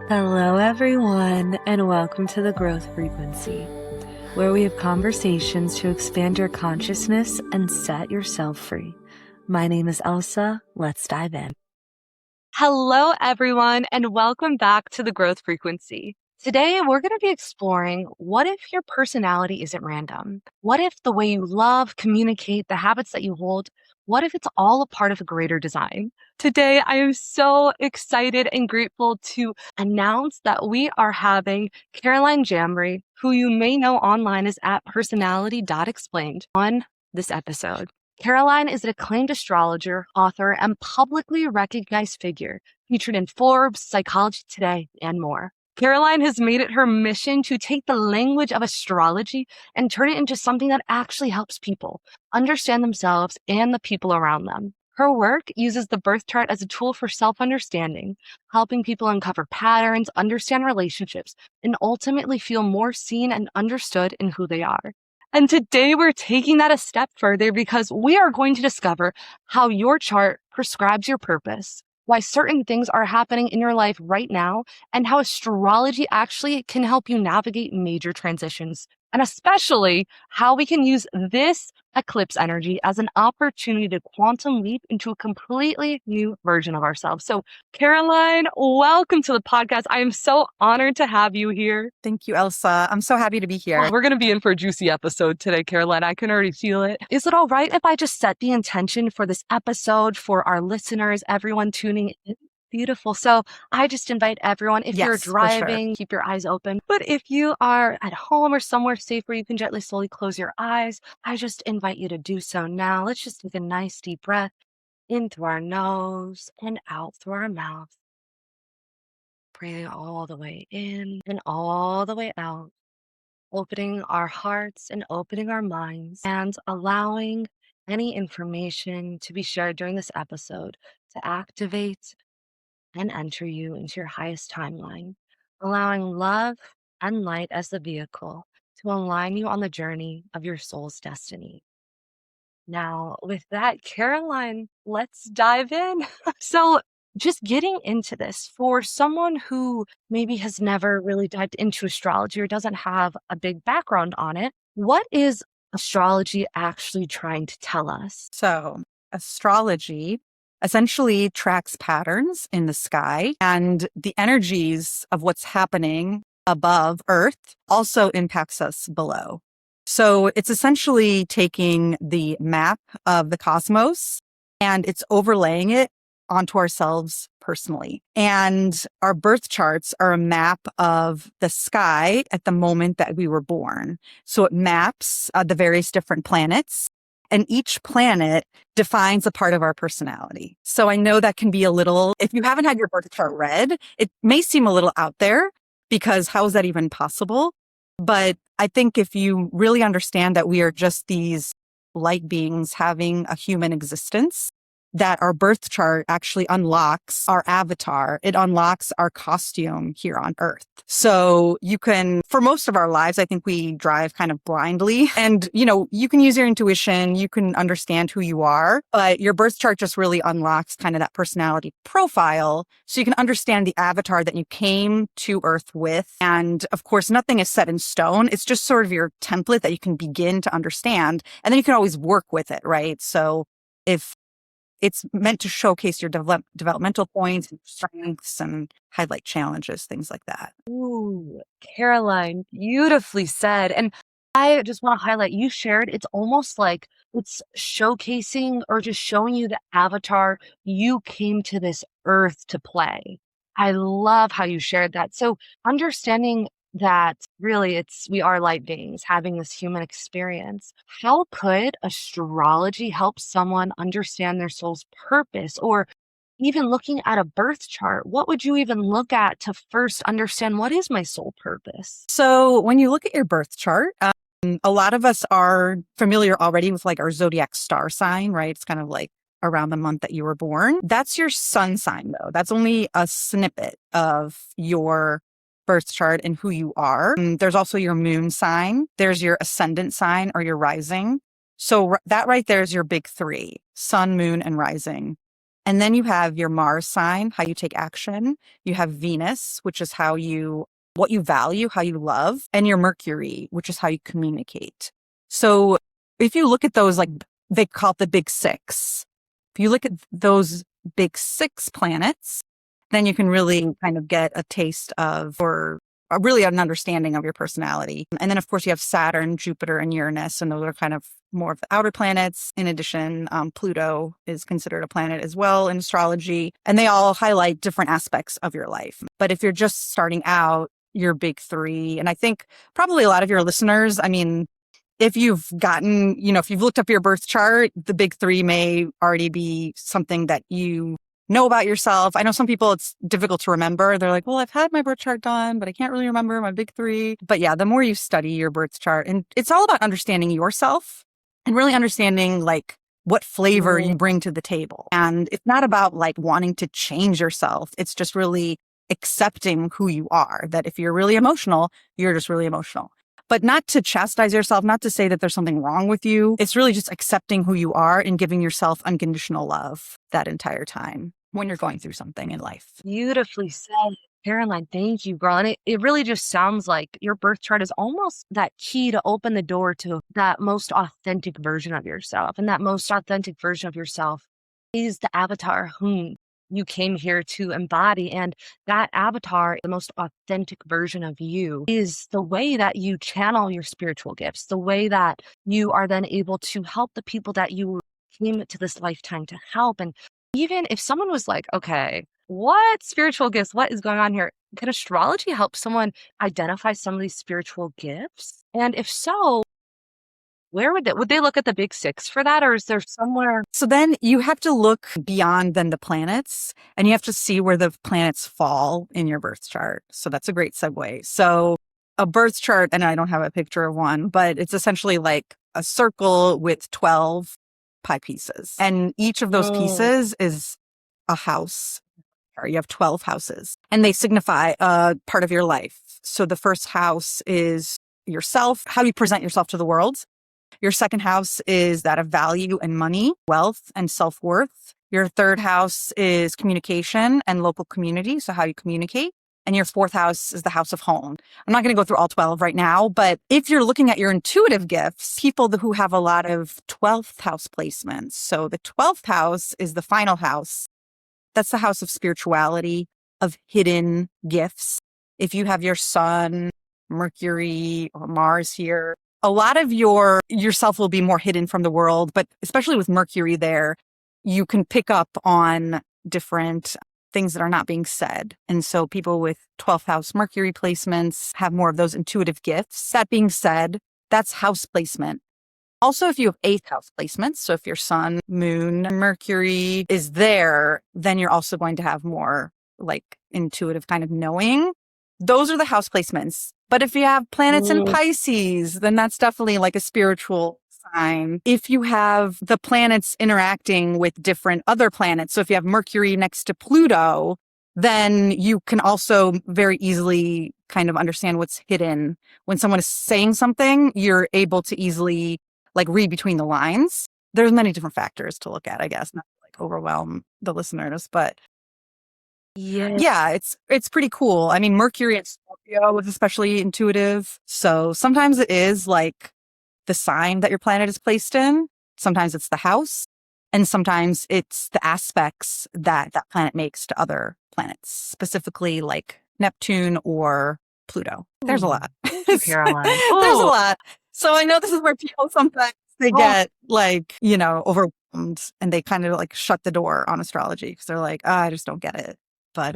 Hello, everyone, and welcome to the Growth Frequency, where we have conversations to expand your consciousness and set yourself free. My name is Elsa. Let's dive in. Hello, everyone, and welcome back to the Growth Frequency. Today, we're going to be exploring what if your personality isn't random? What if the way you love, communicate, the habits that you hold, what if it's all a part of a greater design? Today, I am so excited and grateful to announce that we are having Caroline Jamry, who you may know online as at personality.explained, on this episode. Caroline is an acclaimed astrologer, author, and publicly recognized figure featured in Forbes, Psychology Today, and more. Caroline has made it her mission to take the language of astrology and turn it into something that actually helps people understand themselves and the people around them. Her work uses the birth chart as a tool for self-understanding, helping people uncover patterns, understand relationships, and ultimately feel more seen and understood in who they are. And today we're taking that a step further because we are going to discover how your chart prescribes your purpose, why certain things are happening in your life right now, and how astrology actually can help you navigate major transitions, and especially how we can use this eclipse energy as an opportunity to quantum leap into a completely new version of ourselves. So, Caroline, welcome to the podcast. I am so honored to have you here. Thank you, Elsa. I'm so happy to be here. We're going to be in for a juicy episode today, Caroline. I can already feel it. Is it all right if I just set the intention for this episode for our listeners, everyone tuning in? Beautiful. So I just invite everyone, if you're driving, keep your eyes open. But if you are at home or somewhere safe where you can gently, slowly close your eyes, I just invite you to do so now. Let's just take a nice deep breath in through our nose and out through our mouth. Breathing all the way in and all the way out. Opening our hearts and opening our minds and allowing any information to be shared during this episode to activate and enter you into your highest timeline, allowing love and light as the vehicle to align you on the journey of your soul's destiny. Now, with that, Caroline, let's dive in. So, just getting into this for someone who maybe has never really dived into astrology or doesn't have a big background on it, what is astrology actually trying to tell us? So, astrology essentially tracks patterns in the sky, and the energies of what's happening above Earth also impacts us below. So it's essentially taking the map of the cosmos and it's overlaying it onto ourselves personally. And our birth charts are a map of the sky at the moment that we were born. So it maps the various different planets, and each planet defines a part of our personality. So I know that can be a little, if you haven't had your birth chart read, it may seem a little out there because how is that even possible? But I think if you really understand that we are just these light beings having a human existence, that our birth chart actually unlocks our avatar. It unlocks our costume here on Earth. So you can, for most of our lives, I think we drive kind of blindly. And, you can use your intuition, you can understand who you are, but your birth chart just really unlocks kind of that personality profile. So you can understand the avatar that you came to Earth with. And of course, nothing is set in stone. It's just sort of your template that you can begin to understand. And then you can always work with it, right? So if it's meant to showcase your developmental points and strengths and highlight challenges, things like that. Ooh, Caroline, beautifully said. And I just want to highlight, you shared, it's almost like it's showcasing or just showing you the avatar you came to this earth to play. I love how you shared that. So understanding that really we are light beings having this human experience. How could astrology help someone understand their soul's purpose? Or even looking at a birth chart, what would you even look at to first understand what is my soul purpose? So when you look at your birth chart, a lot of us are familiar already with like our zodiac star sign, right? It's kind of like around the month that you were born. That's your sun sign though. That's only a snippet of your birth chart and who you are. There's also your moon sign. There's your ascendant sign or your rising. So that right there is your big three: sun, moon, and rising. And then you have your Mars sign, how you take action. You have Venus, which is what you value, how you love, and your Mercury, which is how you communicate. So if you look at those, like they call it the big six, if you look at those big six planets, then you can really kind of get a taste of, or really an understanding of your personality. And then, of course, you have Saturn, Jupiter, and Uranus, and those are kind of more of the outer planets. In addition, Pluto is considered a planet as well in astrology, and they all highlight different aspects of your life. But if you're just starting out, your big three, and I think probably a lot of your listeners, I mean, if you've if you've looked up your birth chart, the big three may already be something that you know about yourself. I know some people it's difficult to remember. They're like, well, I've had my birth chart done, but I can't really remember my big three. But yeah, the more you study your birth chart, and it's all about understanding yourself and really understanding like what flavor you bring to the table. And it's not about like wanting to change yourself. It's just really accepting who you are, that if you're really emotional, you're just really emotional. But not to chastise yourself, not to say that there's something wrong with you. It's really just accepting who you are and giving yourself unconditional love that entire time when you're going through something in life. Beautifully said. Caroline, thank you, girl. And it really just sounds like your birth chart is almost that key to open the door to that most authentic version of yourself. And that most authentic version of yourself is the avatar whom you came here to embody. And that avatar, the most authentic version of you, is the way that you channel your spiritual gifts, the way that you are then able to help the people that you came to this lifetime to help. And even if someone was like, okay, what spiritual gifts, what is going on here? Can astrology help someone identify some of these spiritual gifts? And if so, where would they look at the big six for that? Or is there somewhere? So then you have to look beyond than the planets, and you have to see where the planets fall in your birth chart. So that's a great segue. So a birth chart, and I don't have a picture of one, but it's essentially like a circle with 12 pie pieces. And each of those pieces is a house. Or you have 12 houses, and they signify a part of your life. So the first house is yourself, how you present yourself to the world. Your second house is that of value and money, wealth and self-worth. Your third house is communication and local community, so how you communicate. And your fourth house is the house of home. I'm not going to go through all 12 right now, but if you're looking at your intuitive gifts, people who have a lot of 12th house placements. So the 12th house is the final house. That's the house of spirituality, of hidden gifts. If you have your sun, Mercury, or Mars here, a lot of yourself will be more hidden from the world, but especially with Mercury there, you can pick up on different things that are not being said. And so people with 12th house Mercury placements have more of those intuitive gifts. That being said, that's house placement. Also, if you have 8th house placements, so if your sun, moon, Mercury is there, then you're also going to have more like intuitive kind of knowing. Those are the house placements. But if you have planets in Pisces, then that's definitely like a spiritual sign. If you have the planets interacting with different other planets, so if you have Mercury next to Pluto, then you can also very easily kind of understand what's hidden. When someone is saying something, you're able to easily like read between the lines. There's many different factors to look at, I guess, not to like overwhelm the listeners, but yeah, it's pretty cool. I mean, Mercury and Scorpio is especially intuitive. So sometimes it is like the sign that your planet is placed in. Sometimes it's the house. And sometimes it's the aspects that that planet makes to other planets, specifically like Neptune or Pluto. There's a lot. Thank you, Caroline. There's a lot. So I know this is where people sometimes they get like, overwhelmed and they kind of like shut the door on astrology because they're like, I just don't get it. But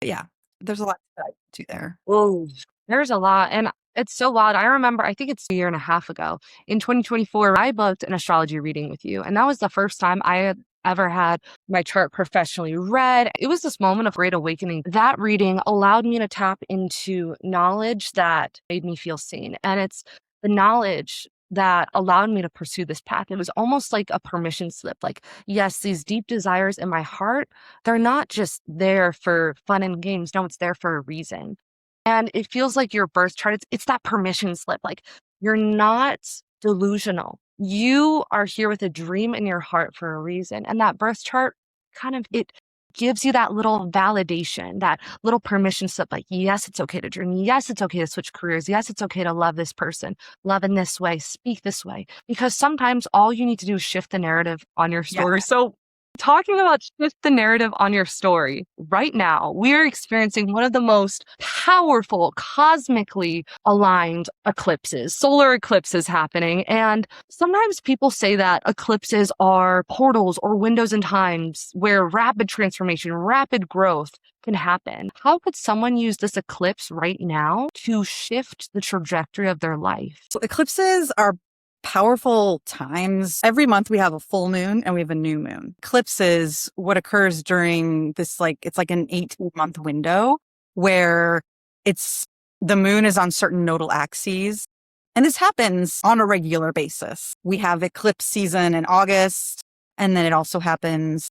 yeah, there's a lot to dive into there. Oh, there's a lot. And it's so wild. I remember, I think it's a year and a half ago in 2024, I booked an astrology reading with you. And that was the first time I had ever had my chart professionally read. It was this moment of great awakening. That reading allowed me to tap into knowledge that made me feel seen. And it's the knowledge that allowed me to pursue this path. It was almost like a permission slip. Like, yes, these deep desires in my heart, they're not just there for fun and games. No, it's there for a reason. And it feels like your birth chart, it's that permission slip. Like, you're not delusional. You are here with a dream in your heart for a reason. And that birth chart kind of, it gives you that little validation, that little permission slip, like, yes, it's okay to dream. Yes, it's okay to switch careers. Yes, it's okay to love this person, love in this way, speak this way. Because sometimes all you need to do is shift the narrative on your story. Yeah. So talking about shift the narrative on your story, right now, we are experiencing one of the most powerful, cosmically aligned eclipses, solar eclipses happening. And sometimes people say that eclipses are portals or windows in times where rapid transformation, rapid growth can happen. How could someone use this eclipse right now to shift the trajectory of their life? So eclipses are powerful times. Every month we have a full moon and we have a new moon. Eclipses, what occurs during this, it's like an 8-month window where the moon is on certain nodal axes. And this happens on a regular basis. We have eclipse season in August, and then it also happens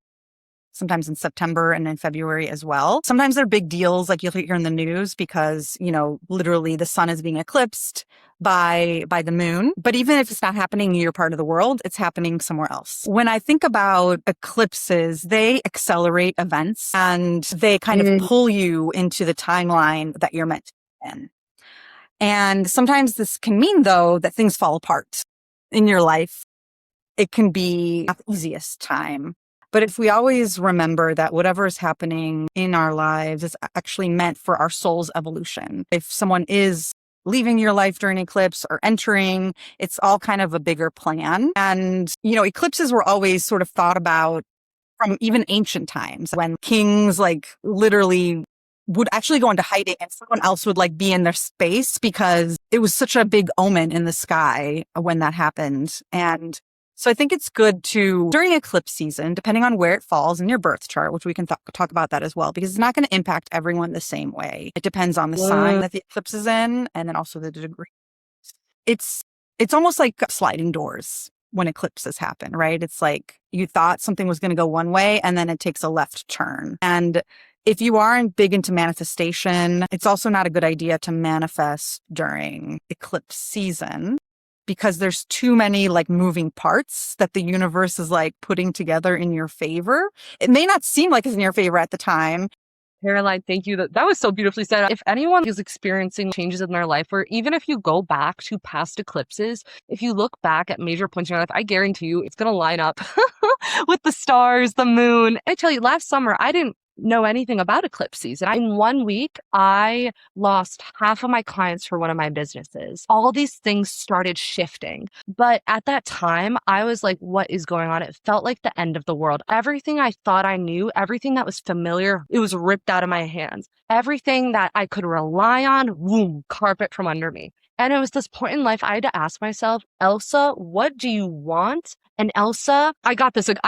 sometimes in September and in February as well. Sometimes they're big deals, like you'll hear in the news, because, literally the sun is being eclipsed by the moon. But even if it's not happening in your part of the world, it's happening somewhere else. When I think about eclipses, they accelerate events and they kind of pull you into the timeline that you're meant to be in. And sometimes this can mean, though, that things fall apart in your life. It can be not the easiest time. But if we always remember that whatever is happening in our lives is actually meant for our soul's evolution. If someone is leaving your life during eclipse or entering, it's all kind of a bigger plan. And, eclipses were always sort of thought about from even ancient times when kings literally would actually go into hiding and someone else would be in their space because it was such a big omen in the sky when that happened. And so I think it's good to, during eclipse season, depending on where it falls in your birth chart, which we can talk about that as well, because it's not going to impact everyone the same way. It depends on the sign that the eclipse is in and then also the degree. It's almost like sliding doors when eclipses happen, right? It's like you thought something was going to go one way and then it takes a left turn. And if you aren't big into manifestation, it's also not a good idea to manifest during eclipse season, because there's too many moving parts that the universe is putting together in your favor. It may not seem like it's in your favor at the time. Caroline, thank you. That was so beautifully said. If anyone is experiencing changes in their life, or even if you go back to past eclipses, if you look back at major points in your life, I guarantee you it's going to line up with the stars, the moon. I tell you, last summer, I didn't know anything about eclipse season. In 1 week, I lost half of my clients for one of my businesses. All these things started shifting. But at that time, I was like, what is going on? It felt like the end of the world. Everything I thought I knew, everything that was familiar, it was ripped out of my hands. Everything that I could rely on, boom, carpet from under me. And it was this point in life I had to ask myself, Elsa, what do you want? And Elsa, I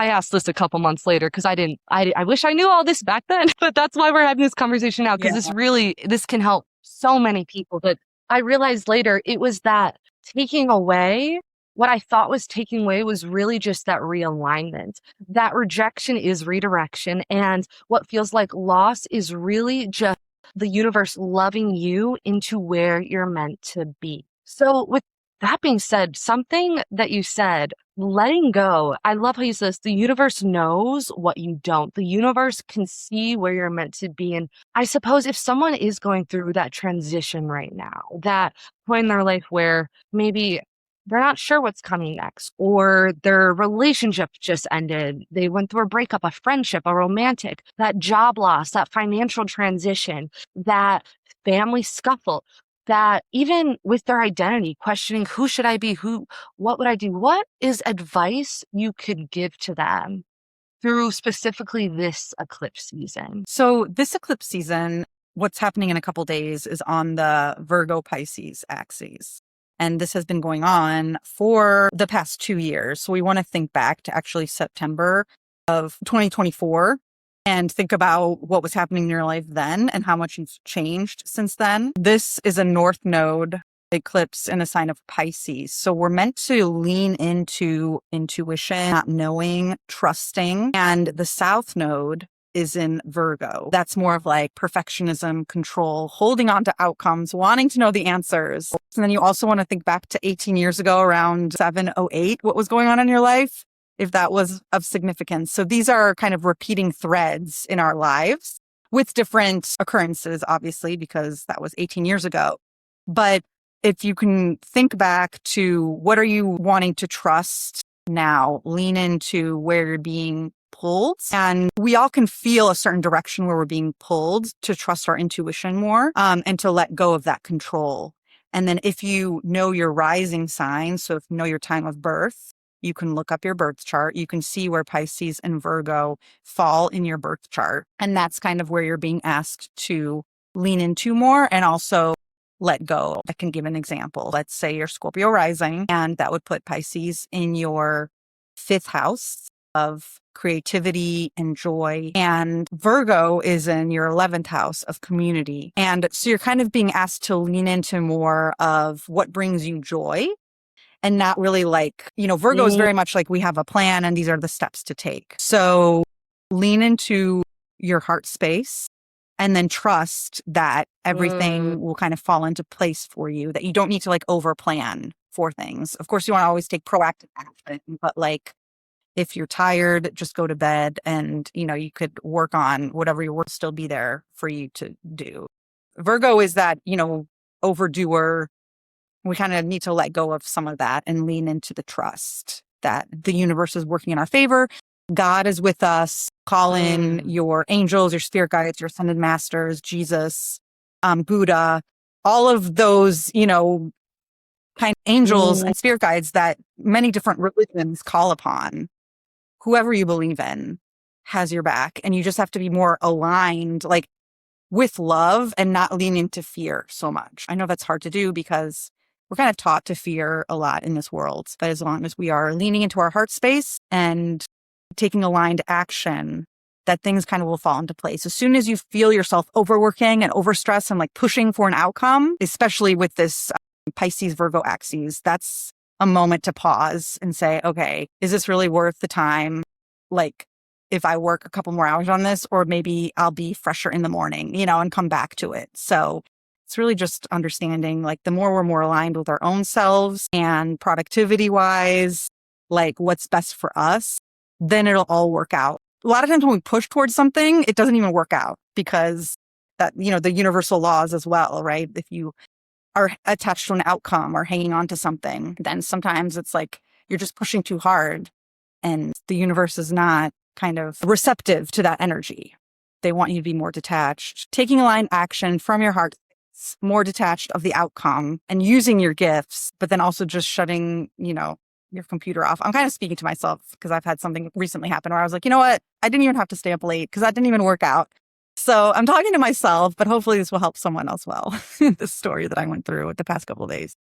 asked this a couple months later because I wish I knew all this back then, but that's why we're having this conversation now, because this can help so many people. But I realized later it was that taking away what I thought was taking away was really just that realignment. That rejection is redirection. And what feels like loss is really just the universe loving you into where you're meant to be. So with that being said, something that you said, letting go, I love how you said this, the universe knows what you don't. The universe can see where you're meant to be. And I suppose if someone is going through that transition right now, that point in their life where maybe they're not sure what's coming next, or their relationship just ended, they went through a breakup, a friendship, a romantic, that job loss, that financial transition, that family scuffle, that even with their identity, questioning who should I be, what would I do? What is advice you could give to them through specifically this eclipse season? So this eclipse season, what's happening in a couple days is on the Virgo Pisces axes. And this has been going on for the past 2 years. So we want to think back to actually September of 2024 and think about what was happening in your life then and how much you've changed since then. This is a North Node eclipse in a sign of Pisces. So we're meant to lean into intuition, not knowing, trusting. And the South Node is in Virgo. That's more of perfectionism, control, holding on to outcomes, wanting to know the answers. And then you also want to think back to 18 years ago, around 708, what was going on in your life. if that was of significance. So these are kind of repeating threads in our lives with different occurrences, obviously, because that was 18 years ago. But if you can think back to what are you wanting to trust now, lean into where you're being pulled. And we all can feel a certain direction where we're being pulled to trust our intuition more, and to let go of that control. And then if you know your rising sign, so if you know your time of birth, you can look up your birth chart. You can see where Pisces and Virgo fall in your birth chart. And that's kind of where you're being asked to lean into more and also let go. I can give an example. Let's say you're Scorpio rising, and that would put Pisces in your 5th house of creativity and joy. And Virgo is in your 11th house of community. And so you're kind of being asked to lean into more of what brings you joy, and not really like, Virgo is very much like we have a plan and these are the steps to take. So lean into your heart space and then trust that everything will kind of fall into place for you, that you don't need to like over plan for things. Of course, you want to always take proactive action, but like if you're tired, just go to bed and, you could work on whatever your work still be there for you to do. Virgo is that, overdoer. We kind of need to let go of some of that and lean into the trust that the universe is working in our favor. God is with us. Call in your angels, your spirit guides, your ascended masters, Jesus, Buddha, all of those, kind of angels and spirit guides that many different religions call upon. Whoever you believe in has your back, and you just have to be more aligned, like with love and not lean into fear so much. I know that's hard to do because we're kind of taught to fear a lot in this world, but as long as we are leaning into our heart space and taking aligned action, that things kind of will fall into place. As soon as you feel yourself overworking and overstressed and like pushing for an outcome, especially with this Pisces Virgo axis, that's a moment to pause and say, okay, is this really worth the time? Like if I work a couple more hours on this, or maybe I'll be fresher in the morning, and come back to it. So it's really just understanding like the more we're more aligned with our own selves and productivity wise, like what's best for us, then it'll all work out. A lot of times when we push towards something, it doesn't even work out because that, the universal laws as well, right? If you are attached to an outcome or hanging on to something, then sometimes it's like you're just pushing too hard and the universe is not kind of receptive to that energy. They want you to be more detached, taking aligned action from your heart, more detached of the outcome and using your gifts, but then also just shutting, your computer off. I'm kind of speaking to myself because I've had something recently happen where I was like, you know what? I didn't even have to stay up late because that didn't even work out. So I'm talking to myself, but hopefully this will help someone else well. This story that I went through the past couple of days.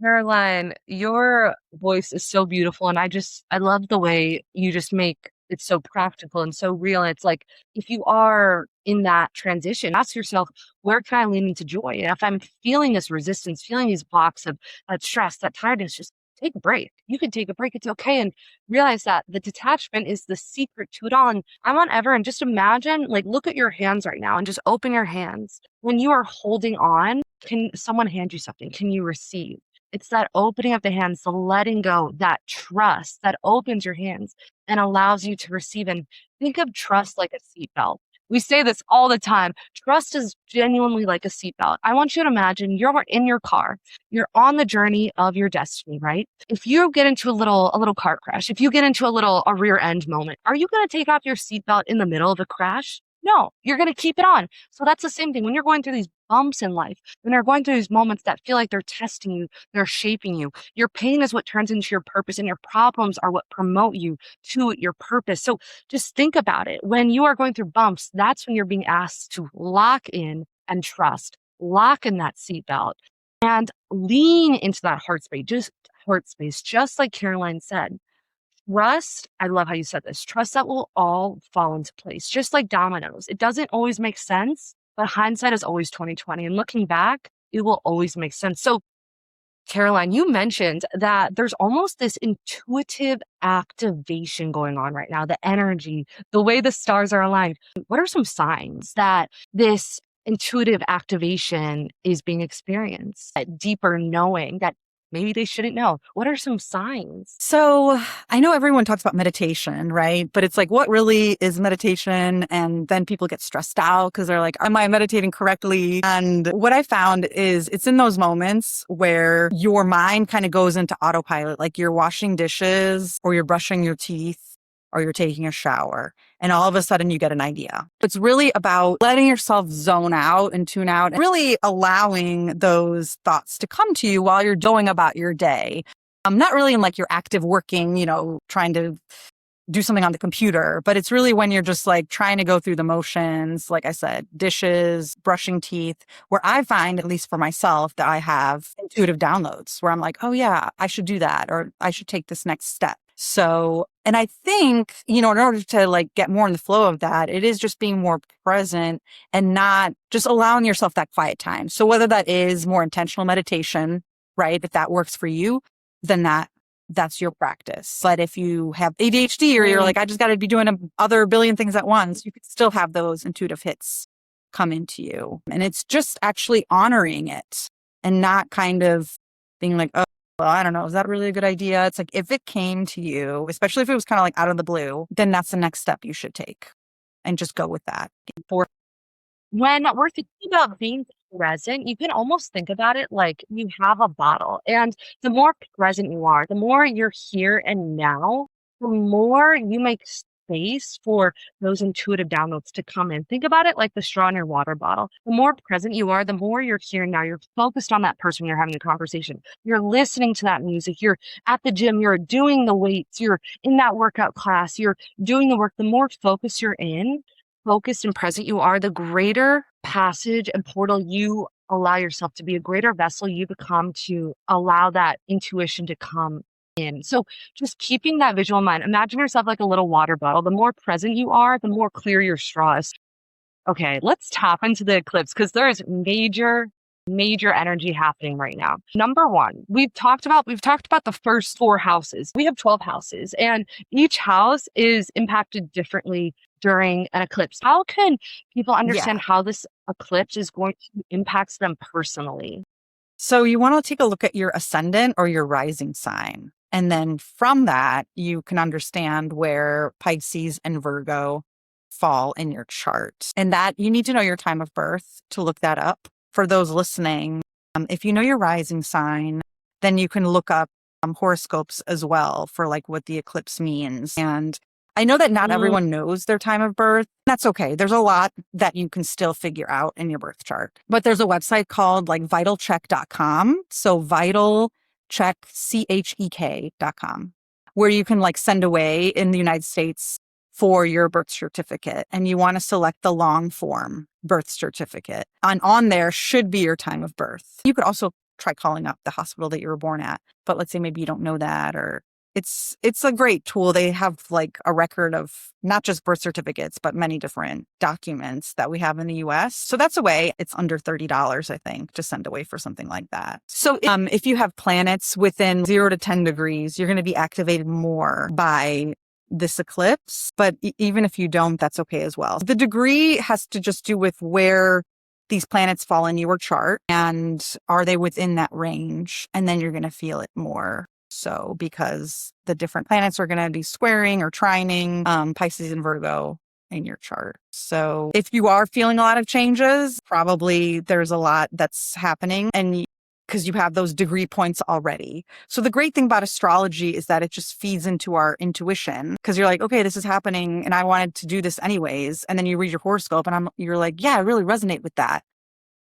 Caroline, your voice is so beautiful. And I love the way you just make it so practical and so real. And it's like, if you are in that transition, ask yourself, where can I lean into joy? And if I'm feeling this resistance, feeling these blocks of that stress, that tiredness, just take a break. You can take a break. It's okay. And realize that the detachment is the secret to it all. And I want everyone just imagine, like, look at your hands right now and just open your hands. When you are holding on, can someone hand you something? Can you receive? It's that opening of the hands, the letting go, that trust that opens your hands and allows you to receive. And think of trust like a seatbelt. We say this all the time. Trust is genuinely like a seatbelt. I want you to imagine you're in your car. You're on the journey of your destiny, right? If you get into a little car crash, if you get into a rear end moment, are you going to take off your seatbelt in the middle of a crash? No, you're going to keep it on. So that's the same thing when you're going through these bumps in life, when you're going through these moments that feel like they're testing you, they're shaping you. Your pain is what turns into your purpose, and your problems are what promote you to your purpose. So just think about it. When you are going through bumps, that's when you're being asked to lock in and trust, lock in that seatbelt and lean into that heart space, just like Caroline said. Trust, I love how you said this, trust that will all fall into place, just like dominoes. It doesn't always make sense, but hindsight is always 2020. And looking back, it will always make sense. So, Caroline, you mentioned that there's almost this intuitive activation going on right now, the energy, the way the stars are aligned. What are some signs that this intuitive activation is being experienced, that deeper knowing, that maybe they shouldn't know? What are some signs? So I know everyone talks about meditation, right? But it's like, what really is meditation? And then people get stressed out because they're like, am I meditating correctly? And what I found is it's in those moments where your mind kind of goes into autopilot, like you're washing dishes or you're brushing your teeth or you're taking a shower, and all of a sudden you get an idea. It's really about letting yourself zone out and tune out and really allowing those thoughts to come to you while you're going about your day. Not really in like your active working, trying to do something on the computer, but it's really when you're just like trying to go through the motions, like I said, dishes, brushing teeth, where I find, at least for myself, that I have intuitive downloads where I'm like, oh yeah, I should do that, or I should take this next step. So, and I think, in order to like get more in the flow of that, it is just being more present and not just allowing yourself that quiet time. So whether that is more intentional meditation, right? If that works for you, then that's your practice. But if you have ADHD or you're like, I just got to be doing other billion things at once, you could still have those intuitive hits come into you. And it's just actually honoring it and not kind of being like, oh, well, I don't know, is that really a good idea? It's like, if it came to you, especially if it was kind of like out of the blue, then that's the next step you should take and just go with that. When we're thinking about being present, you can almost think about it like you have a bottle. And the more present you are, the more you're here and now, the more you make space for those intuitive downloads to come in. Think about it like the straw in your water bottle. The more present you are, the more you're here and now. You're focused on that person you're having a conversation. You're listening to that music. You're at the gym. You're doing the weights. You're in that workout class. You're doing the work. The more focus you're in, focused and present you are, the greater passage and portal you allow yourself to be, a greater vessel you become to allow that intuition to come in. So just keeping that visual in mind, imagine yourself like a little water bottle. The more present you are, the more clear your straw is. Okay, let's tap into the eclipse because there is major energy happening right now. Number one, we've talked about the first 4 houses. We have 12 houses, and each house is impacted differently during an eclipse. How can people understand how this eclipse is going to impact them personally? So you want to take a look at your ascendant or your rising sign. And then from that, you can understand where Pisces and Virgo fall in your chart. And that you need to know your time of birth to look that up. For those listening, if you know your rising sign, then you can look up horoscopes as well for like what the eclipse means. And I know that not everyone knows their time of birth. That's okay. There's a lot that you can still figure out in your birth chart. But there's a website called like vitalcheck.com. So vitalcheck.com, where you can like send away in the United States for your birth certificate. And you want to select the long form birth certificate. And on there should be your time of birth. You could also try calling up the hospital that you were born at. But let's say maybe you don't know that, or it's a great tool. They have like a record of not just birth certificates, but many different documents that we have in the US. So that's a way. It's under $30, I think, to send away for something like that. So if you have planets within 0 to 10 degrees, you're going to be activated more by this eclipse. But even if you don't, that's okay as well. The degree has to just do with where these planets fall in your chart and are they within that range? And then you're going to feel it more. So because the different planets are going to be squaring or trining Pisces and Virgo in your chart. So if you are feeling a lot of changes, probably there's a lot that's happening, and because you have those degree points already. So the great thing about astrology is that it just feeds into our intuition, because you're like, okay, this is happening and I wanted to do this anyways. And then you read your horoscope and you're like, yeah, I really resonate with that.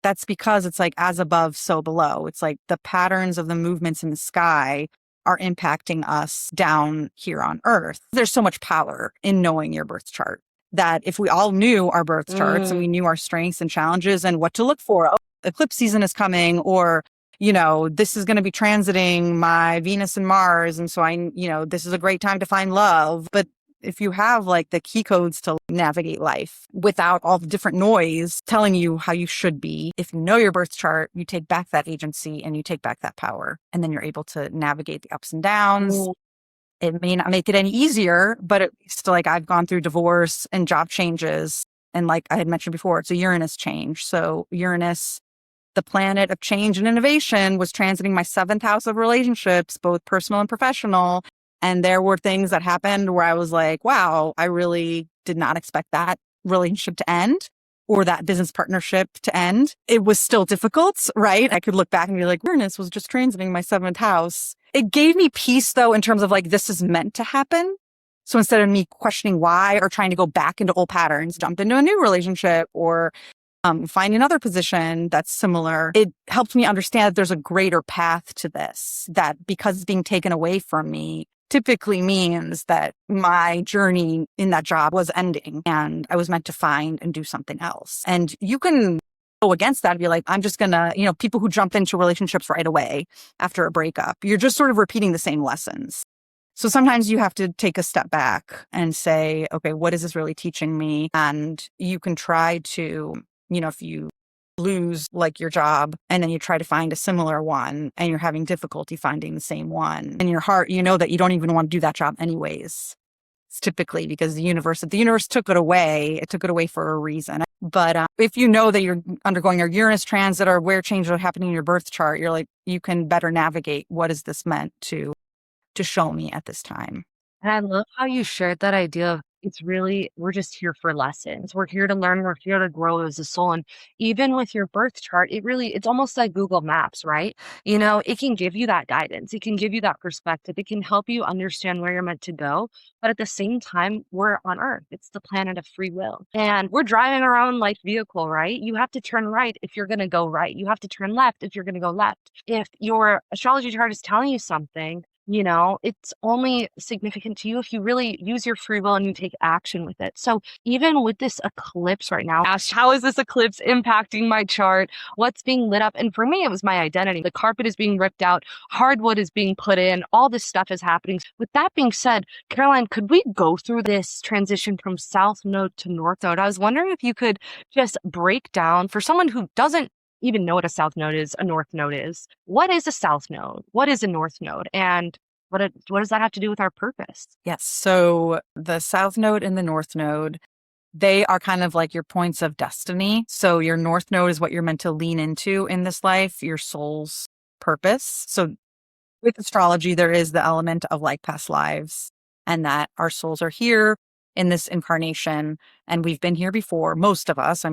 That's because it's like as above, so below. It's like the patterns of the movements in the sky are impacting us down here on Earth. There's so much power in knowing your birth chart that if we all knew our birth charts and we knew our strengths and challenges and what to look for, oh, eclipse season is coming, or, this is going to be transiting my Venus and Mars. And so this is a great time to find love. But if you have like the key codes to navigate life without all the different noise telling you how you should be, if you know your birth chart, you take back that agency and you take back that power, and then you're able to navigate the ups and downs. It may not make it any easier, but at least like I've gone through divorce and job changes. And like I had mentioned before, it's a Uranus change. So Uranus the planet of change and innovation was transiting my seventh house of relationships, both personal and professional. And there were things that happened where I was like, wow, I really did not expect that relationship to end or that business partnership to end. It was still difficult, right? I could look back and be like, Uranus was just transiting my seventh house. It gave me peace though, in terms of like, this is meant to happen. So instead of me questioning why or trying to go back into old patterns, jump into a new relationship or find another position that's similar, it helped me understand that there's a greater path to this, that because it's being taken away from me typically means that my journey in that job was ending and I was meant to find and do something else. And you can go against that and be like, I'm just gonna, people who jump into relationships right away after a breakup, you're just sort of repeating the same lessons. So sometimes you have to take a step back and say, okay, what is this really teaching me? And you can try to, if you lose like your job and then you try to find a similar one and you're having difficulty finding the same one in your heart, you know that you don't even want to do that job anyways. It's typically because if the universe took it away for a reason. But if you know that you're undergoing your Uranus transit or where changes are happening in your birth chart, you're like, you can better navigate what is this meant to show me at this time. And I love how you shared that idea of we're just here for lessons. We're here to learn. We're here to grow as a soul. And even with your birth chart, it's almost like Google Maps, right? It can give you that guidance. It can give you that perspective. It can help you understand where you're meant to go. But at the same time, we're on Earth. It's the planet of free will. And we're driving our own life vehicle, right? You have to turn right if you're going to go right. You have to turn left if you're going to go left. If your astrology chart is telling you something, it's only significant to you if you really use your free will and you take action with it. So even with this eclipse right now, Ash, how is this eclipse impacting my chart? What's being lit up? And for me, it was my identity. The carpet is being ripped out. Hardwood is being put in. All this stuff is happening. With that being said, Caroline, could we go through this transition from South Node to North Node? I was wondering if you could just break down for someone who doesn't even know what a South Node is, a North Node is. What is a South Node? What is a North Node? And what does that have to do with our purpose? Yes. So the South Node and the North Node, they are kind of like your points of destiny. So your North Node is what you're meant to lean into in this life, your soul's purpose. So with astrology, there is the element of like past lives and that our souls are here in this incarnation and we've been here before. Most of us,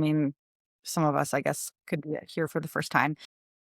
some of us, I guess, could be here for the first time.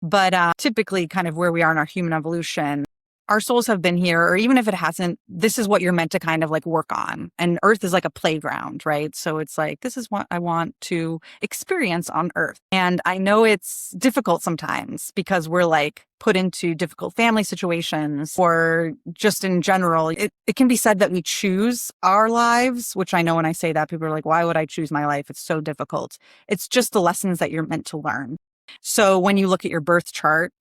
But typically kind of where we are in our human evolution, our souls have been here, or even if it hasn't, this is what you're meant to kind of like work on. And Earth is like a playground, right? So it's like, this is what I want to experience on Earth. And I know it's difficult sometimes because we're like put into difficult family situations or just in general. It can be said that we choose our lives, which I know when I say that, people are like, why would I choose my life? It's so difficult. It's just the lessons that you're meant to learn. So when you look at your birth chart,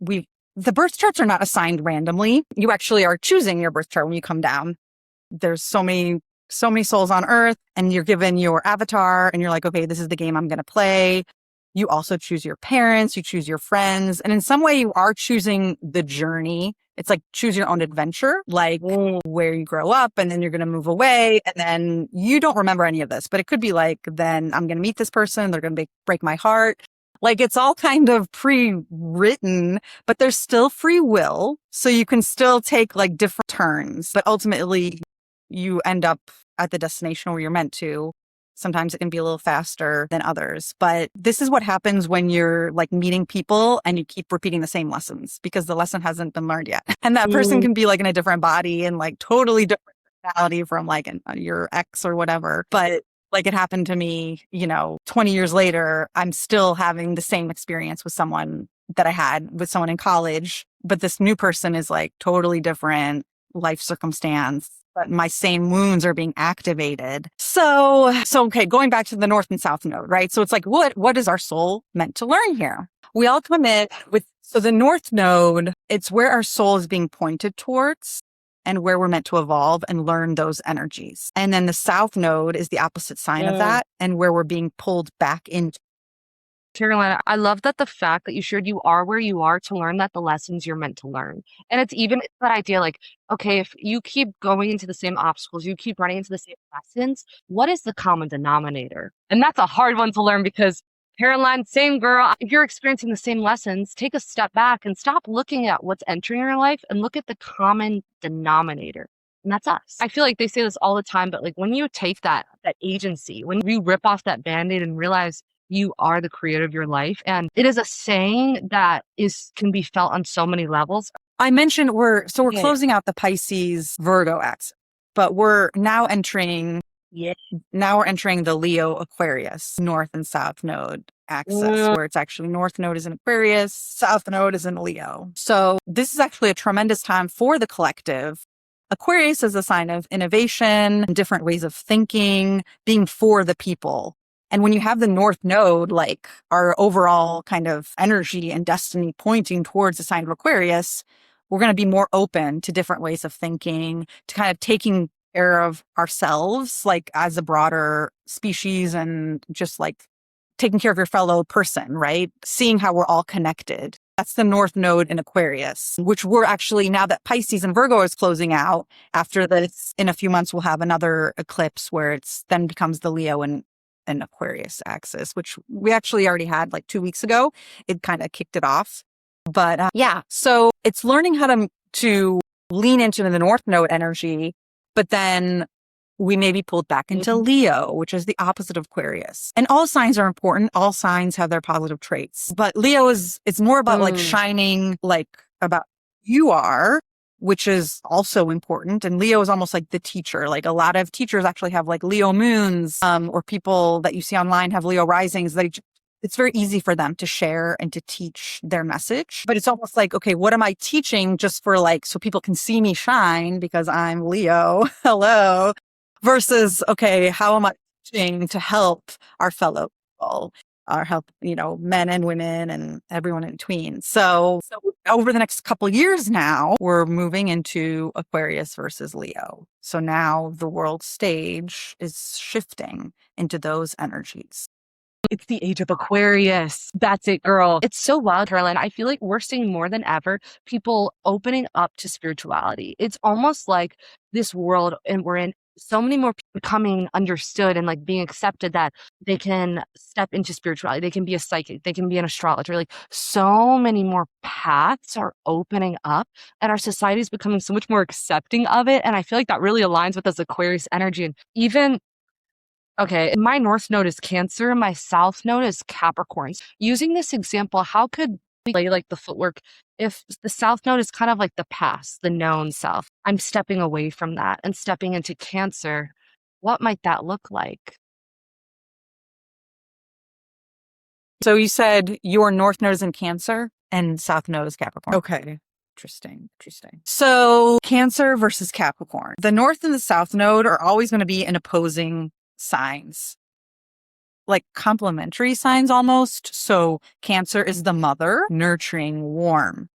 the birth charts are not assigned randomly. You actually are choosing your birth chart when you come down. There's so many souls on Earth and you're given your avatar and you're like, okay, this is the game I'm going to play. You also choose your parents, you choose your friends. And in some way you are choosing the journey. It's like choose your own adventure, like where you grow up and then you're going to move away. And then you don't remember any of this, but it could be like, then I'm going to meet this person. They're going to break my heart. Like it's all kind of pre-written, but there's still free will. So you can still take like different turns, but ultimately you end up at the destination where you're meant to. Sometimes it can be a little faster than others, but this is what happens when you're like meeting people and you keep repeating the same lessons because the lesson hasn't been learned yet. And that person can be like in a different body and like totally different personality from like your ex or whatever. But like it happened to me, 20 years later, I'm still having the same experience with someone that I had with someone in college, but this new person is like totally different life circumstance, but my same wounds are being activated. So okay, going back to the North and South Node, right? So it's like, what is our soul meant to learn here? We all come in so the North Node, it's where our soul is being pointed towards and where we're meant to evolve and learn those energies. And then the South Node is the opposite sign of that and where we're being pulled back into. Carolina, I love that the fact that you shared you are where you are to learn that the lessons you're meant to learn. And it's that idea like, okay, if you keep going into the same obstacles, you keep running into the same lessons, what is the common denominator? And that's a hard one to learn because Caroline, same girl. If you're experiencing the same lessons, take a step back and stop looking at what's entering your life and look at the common denominator. And that's us. I feel like they say this all the time, but like when you take that agency, when you rip off that band-aid and realize you are the creator of your life, and it is a saying that can be felt on so many levels. I mentioned we're closing out the Pisces Virgo axis, but we're now entering the Leo Aquarius North and South Node axis, where it's actually North Node is in Aquarius, South Node is in Leo. So this is actually a tremendous time for the collective. Aquarius is a sign of innovation, different ways of thinking, being for the people. And when you have the North Node, like our overall kind of energy and destiny pointing towards the sign of Aquarius, we're going to be more open to different ways of thinking, to kind of taking care of ourselves, like as a broader species, and just like taking care of your fellow person, right? Seeing how we're all connected. That's the North Node in Aquarius, which we're actually, now that Pisces and Virgo is closing out, after this, in a few months, we'll have another eclipse where it's then becomes the Leo and Aquarius axis, which we actually already had like 2 weeks ago. It kind of kicked it off. But so it's learning how to lean into the North Node energy, but then we may be pulled back into Leo, which is the opposite of Aquarius. And all signs are important. All signs have their positive traits. But Leo it's more about like shining like about you are, which is also important. And Leo is almost like the teacher. Like a lot of teachers actually have like Leo moons, or people that you see online have Leo risings. It's very easy for them to share and to teach their message. But it's almost like, okay, what am I teaching just for like, so people can see me shine because I'm Leo. Hello. Versus, okay, how am I teaching to help our fellow people, men and women and everyone in between. So over the next couple of years now, we're moving into Aquarius versus Leo. So now the world stage is shifting into those energies. It's the age of Aquarius. That's it, girl. It's so wild, Caroline. I feel like we're seeing more than ever people opening up to spirituality. It's almost like this world, and we're in so many more people becoming understood and like being accepted that they can step into spirituality. They can be a psychic. They can be an astrologer. Like so many more paths are opening up, and our society is becoming so much more accepting of it. And I feel like that really aligns with this Aquarius energy. And even okay, my North Node is Cancer, my South Node is Capricorn. Using this example, how could we play like the footwork if the South Node is kind of like the past, the known self? I'm stepping away from that and stepping into Cancer. What might that look like? So you said your North Node is in Cancer and South Node is Capricorn. Okay. Interesting. So Cancer versus Capricorn. The North and the South Node are always going to be in opposing signs, like complementary signs almost. So Cancer is the mother, nurturing, warm.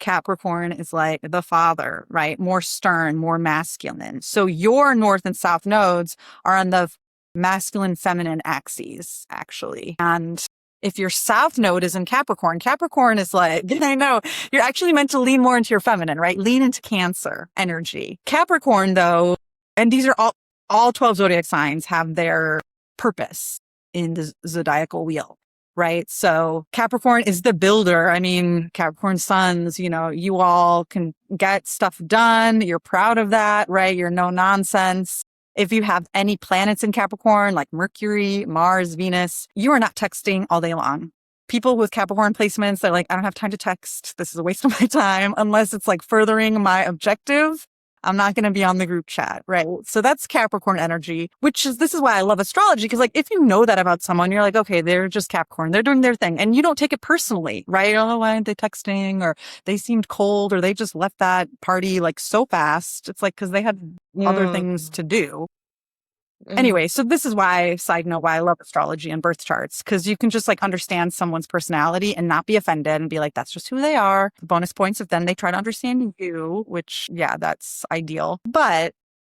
Capricorn is like the father, right? More stern, more masculine. So your North and South nodes are on the masculine, feminine axes, actually. And if your South node is in Capricorn, Capricorn is like, I know, you're actually meant to lean more into your feminine, right? Lean into Cancer energy. Capricorn, though, and these are all 12 zodiac signs have their purpose in the zodiacal wheel, right? So Capricorn is the builder. I mean, Capricorn sons, you all can get stuff done. You're proud of that, right? You're no nonsense. If you have any planets in Capricorn, like Mercury, Mars, Venus, you are not texting all day long. People with Capricorn placements, they're like, I don't have time to text. This is a waste of my time unless it's like furthering my objective. I'm not going to be on the group chat, right? So that's Capricorn energy, this is why I love astrology. Because like, if you know that about someone, you're like, okay, they're just Capricorn. They're doing their thing. And you don't take it personally, right? Oh, why aren't they texting? Or they seemed cold, or they just left that party like so fast. It's like, because they had other things to do. Anyway, so this is why, side note, why I love astrology and birth charts, because you can just like understand someone's personality and not be offended and be like, that's just who they are. Bonus points if then they try to understand you, which, yeah, that's ideal. But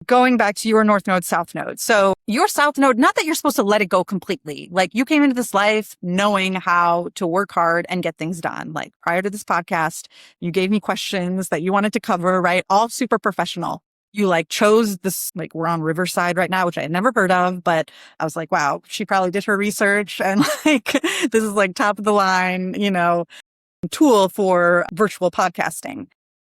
going back to your North Node, South Node. So your South Node, not that you're supposed to let it go completely. Like you came into this life knowing how to work hard and get things done. Like prior to this podcast, you gave me questions that you wanted to cover, right? All super professional. you like chose this, like we're on Riverside right now, which I had never heard of, but I was like, wow, she probably did her research and like, this is like top of the line, tool for virtual podcasting.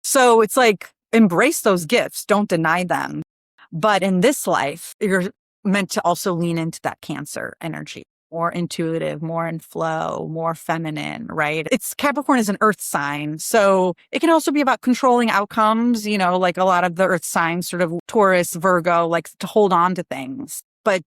So it's like, embrace those gifts. Don't deny them. But in this life, you're meant to also lean into that Cancer energy, more intuitive, more in flow, more feminine, right? Capricorn is an earth sign. So it can also be about controlling outcomes, like a lot of the earth signs, sort of Taurus, Virgo, like to hold on to things. But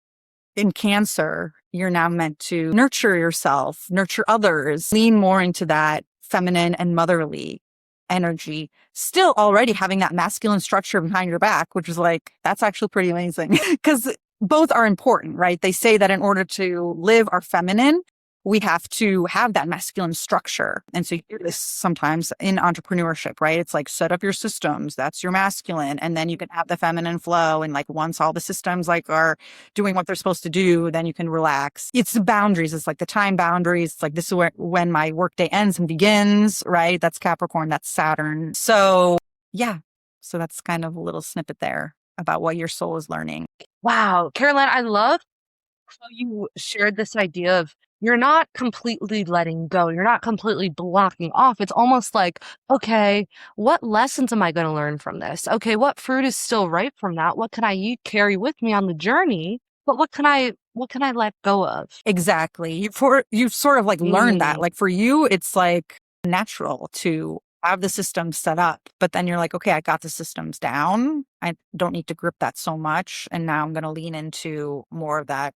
in Cancer, you're now meant to nurture yourself, nurture others, lean more into that feminine and motherly energy, still already having that masculine structure behind your back, which is like, that's actually pretty amazing because both are important, right? They say that in order to live our feminine, we have to have that masculine structure. And so you hear this sometimes in entrepreneurship, right? It's like, set up your systems. That's your masculine. And then you can have the feminine flow. And like, once all the systems like are doing what they're supposed to do, then you can relax. It's the boundaries. It's like the time boundaries. It's like, this is when my workday ends and begins, right? That's Capricorn. That's Saturn. So yeah. So that's kind of a little snippet there about what your soul is learning. Wow. Caroline, I love how you shared this idea of you're not completely letting go. You're not completely blocking off. It's almost like, okay, what lessons am I going to learn from this? Okay, what fruit is still ripe from that? What can I carry with me on the journey? But what can I let go of? Exactly. You've sort of like learned that. Like for you, it's like natural to have the system set up, but then you're like, okay, I got the systems down. I don't need to grip that so much. And now I'm going to lean into more of that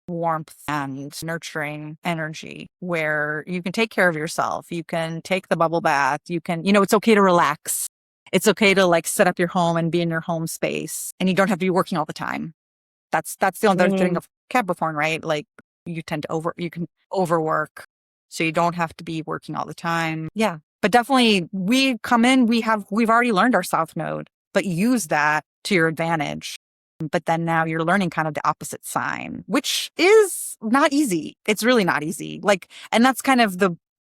warmth and nurturing energy where you can take care of yourself. You can take the bubble bath. You can, it's okay to relax. It's okay to like set up your home and be in your home space, and you don't have to be working all the time. That's the other thing of Capricorn, right? Like you can overwork. So you don't have to be working all the time. Yeah. But definitely we come in, we've already learned our South Node, but use that to your advantage. But then now you're learning kind of the opposite sign, which is not easy. It's really not easy. Like, and that's kind of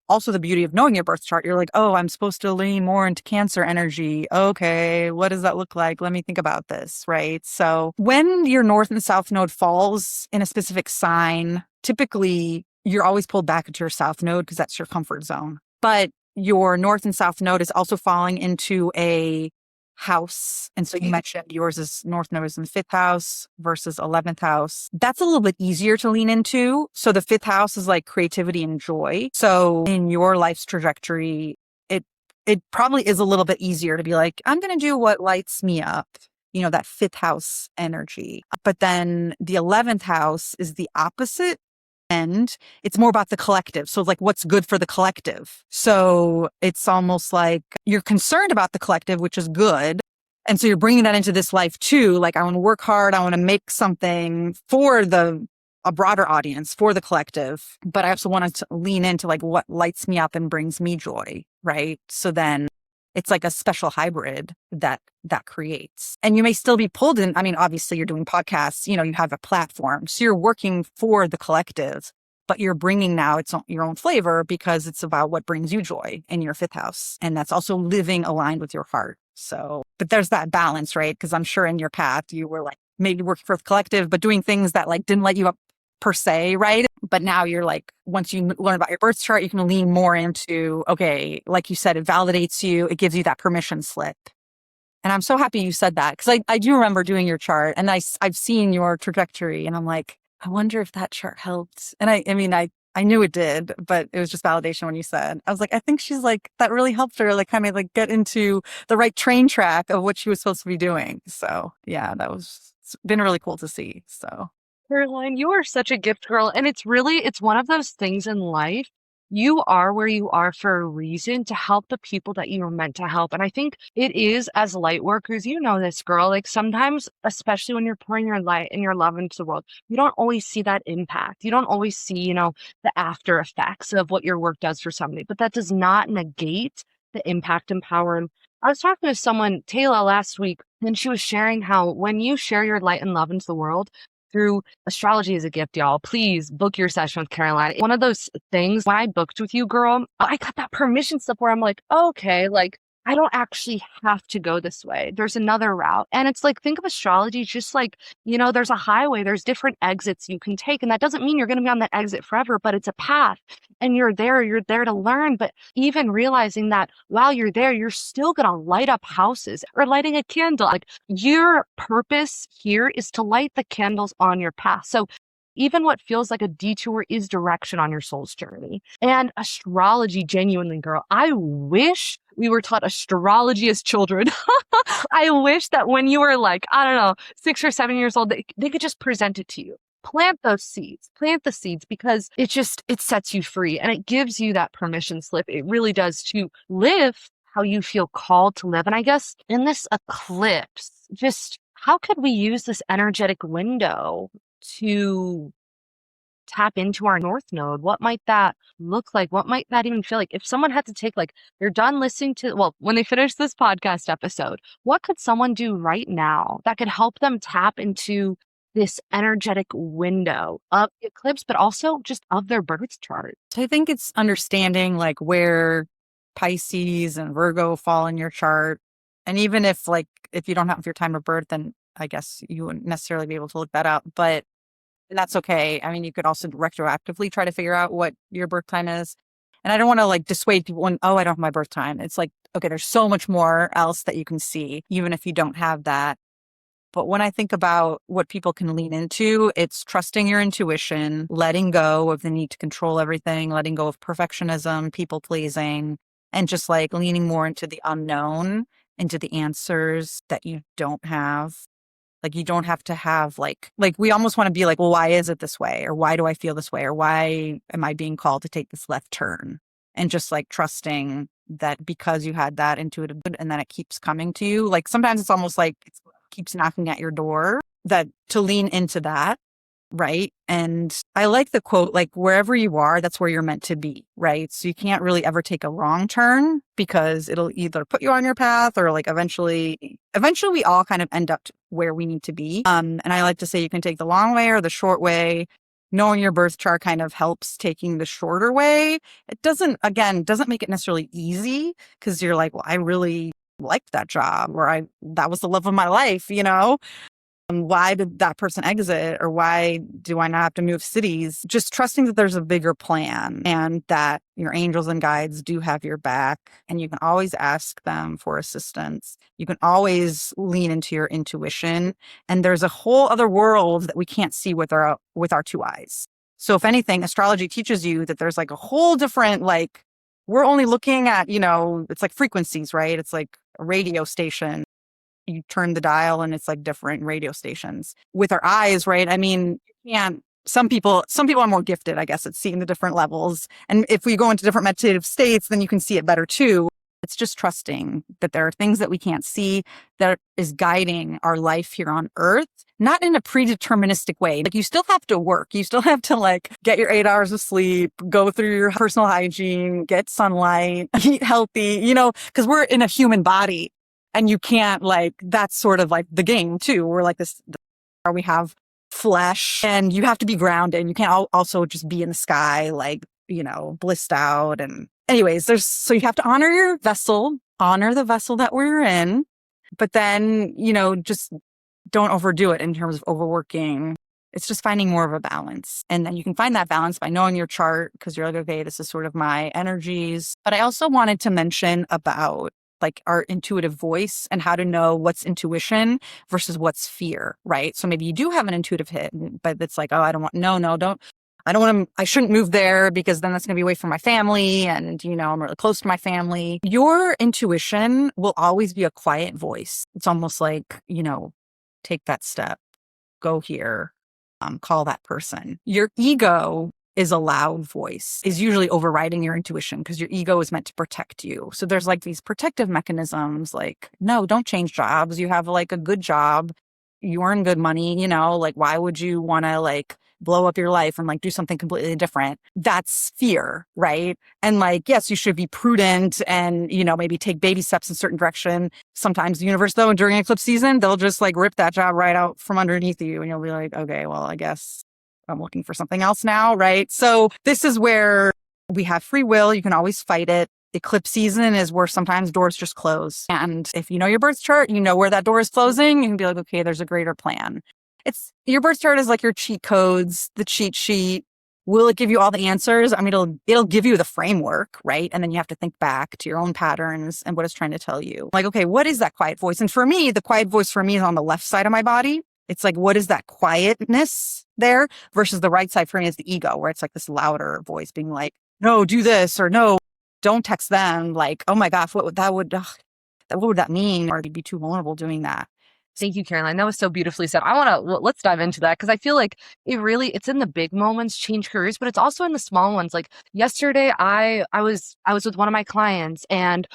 also the beauty of knowing your birth chart. You're like, oh, I'm supposed to lean more into Cancer energy. Okay, what does that look like? Let me think about this, right? So when your North and South Node falls in a specific sign, typically you're always pulled back into your South Node because that's your comfort zone. But your North and South Node is also falling into a house. And so you mentioned yours is North Node is in the 5th house versus 11th house. That's a little bit easier to lean into. So the 5th house is like creativity and joy. So in your life's trajectory, it probably is a little bit easier to be like, I'm going to do what lights me up, that 5th house energy. But then the 11th house is the opposite. And it's more about the collective. So like what's good for the collective. So it's almost like you're concerned about the collective, which is good. And so you're bringing that into this life too. Like I want to work hard. I want to make something for a broader audience, for the collective. But I also want to lean into like what lights me up and brings me joy. Right. So then it's like a special hybrid that creates. And you may still be pulled in. I mean, obviously you're doing podcasts, you have a platform. So you're working for the collective, but you're bringing now your own flavor because it's about what brings you joy in your 5th house. And that's also living aligned with your heart. So, but there's that balance, right? Because I'm sure in your path, you were like maybe working for the collective, but doing things that like didn't let you up per se, right? But now you're like, once you learn about your birth chart, you can lean more into, okay, like you said, it validates you. It gives you that permission slip. And I'm so happy you said that because I do remember doing your chart and I've seen your trajectory and I'm like, I wonder if that chart helped. And I knew it did, but it was just validation when you said, I was like, I think she's like, that really helped her like kind of like get into the right train track of what she was supposed to be doing. So yeah, it's been really cool to see. So Caroline, you are such a gift girl. And it's one of those things in life. You are where you are for a reason to help the people that you were meant to help. And I think it is as light workers, this girl, like sometimes, especially when you're pouring your light and your love into the world, you don't always see that impact. You don't always see, the after effects of what your work does for somebody, but that does not negate the impact and power. And I was talking to someone, Taylor, last week, and she was sharing how when you share your light and love into the world, through astrology is a gift, y'all. Please book your session with Caroline. One of those things when I booked with you, girl, I got that permission slip where I'm like, okay, like I don't actually have to go this way. There's another route. And it's like, think of astrology just like, there's a highway, there's different exits you can take. And that doesn't mean you're going to be on that exit forever, but it's a path and you're there to learn. But even realizing that while you're there, you're still going to light up houses or lighting a candle. Like your purpose here is to light the candles on your path. So even what feels like a detour is direction on your soul's journey. And astrology, genuinely, girl, I wish we were taught astrology as children. I wish that when you were like, I don't know, 6 or 7 years old, they could just present it to you. Plant those seeds, plant the seeds, because it sets you free and it gives you that permission slip. It really does, to live how you feel called to live. And I guess in this eclipse, just how could we use this energetic window to tap into our North Node? What might that look like? What might that even feel like? If someone had to take, like, they're done listening to, well, when they finish this podcast episode, what could someone do right now that could help them tap into this energetic window of the eclipse, but also just of their birth chart? So I think it's understanding like where Pisces and Virgo fall in your chart. And even if you don't have your time of birth, then I guess you wouldn't necessarily be able to look that up, and that's okay. I mean, you could also retroactively try to figure out what your birth time is. And I don't want to like dissuade people when, oh, I don't have my birth time. It's like, okay, there's so much more else that you can see, even if you don't have that. But when I think about what people can lean into, it's trusting your intuition, letting go of the need to control everything, letting go of perfectionism, people pleasing, and just like leaning more into the unknown, into the answers that you don't have. Like, you don't have to have like we almost want to be like, well, why is it this way? Or why do I feel this way? Or why am I being called to take this left turn? And just like trusting that because you had that intuitive and then it keeps coming to you. Like sometimes it's almost like it keeps knocking at your door, that to lean into that. Right. And I like the quote, like, wherever you are, that's where you're meant to be. Right. So you can't really ever take a wrong turn, because it'll either put you on your path or like eventually we all kind of end up where we need to be. And I like to say you can take the long way or the short way. Knowing your birth chart kind of helps taking the shorter way. It doesn't make it necessarily easy, because you're like, well, I really liked that job, or that was the love of my life, why did that person exit, or why do I not have to move cities? Just trusting that there's a bigger plan and that your angels and guides do have your back, and you can always ask them for assistance. You can always lean into your intuition, and there's a whole other world that we can't see with our 2 eyes. So if anything, astrology teaches you that there's like a whole different, like, we're only looking at, it's like frequencies, right? It's like a radio station. You turn the dial and it's like different radio stations with our eyes, right? I mean, you can't, some people are more gifted, I guess, at seeing the different levels. And if we go into different meditative states, then you can see it better too. It's just trusting that there are things that we can't see that is guiding our life here on Earth, not in a predeterministic way. Like, you still have to work. You still have to like get your 8 hours of sleep, go through your personal hygiene, get sunlight, eat healthy, because we're in a human body. And you can't, like, that's sort of like the game too. We're like this, we have flesh, and you have to be grounded. You can't also just be in the sky, like, blissed out. And anyways, so you have to honor your vessel, honor the vessel that we're in, but then, just don't overdo it in terms of overworking. It's just finding more of a balance. And then you can find that balance by knowing your chart, because you're like, okay, this is sort of my energies. But I also wanted to mention about like our intuitive voice and how to know what's intuition versus what's fear, right? So maybe you do have an intuitive hit, but it's like, oh, I don't want to, I shouldn't move there because then that's going to be away from my family. And, I'm really close to my family. Your intuition will always be a quiet voice. It's almost like, take that step, go here, call that person. Your ego is a loud voice, is usually overriding your intuition, because your ego is meant to protect you. So there's like these protective mechanisms, like, no, don't change jobs. You have like a good job. You earn good money, like, why would you want to like blow up your life and like do something completely different? That's fear, right? And like, yes, you should be prudent and, maybe take baby steps in certain direction. Sometimes the universe, though, during eclipse season, they'll just like rip that job right out from underneath you. And you'll be like, okay, well, I guess I'm looking for something else now, right? So this is where we have free will. You can always fight it. eclipse season is where sometimes doors just close. And if you know your birth chart, you know where that door is closing. You can be like, okay, there's a greater plan. It's your birth chart is like your cheat codes, the cheat sheet. Will it give you all the answers? I mean, it'll give you the framework, right? And then you have to think back to your own patterns and what it's trying to tell you. Like, okay, what is that quiet voice? And for me, the quiet voice for me is on the left side of my body. It's like, what is that quietness there versus the right side for me is the ego, where it's like this louder voice being like, no, do this, or no, don't text them. Like, oh my gosh, what would that mean? Or you'd be too vulnerable doing that. Thank you, Caroline. That was so beautifully said. Let's dive into that because I feel like it's in the big moments change careers, but it's also in the small ones. Like yesterday, I was with one of my clients and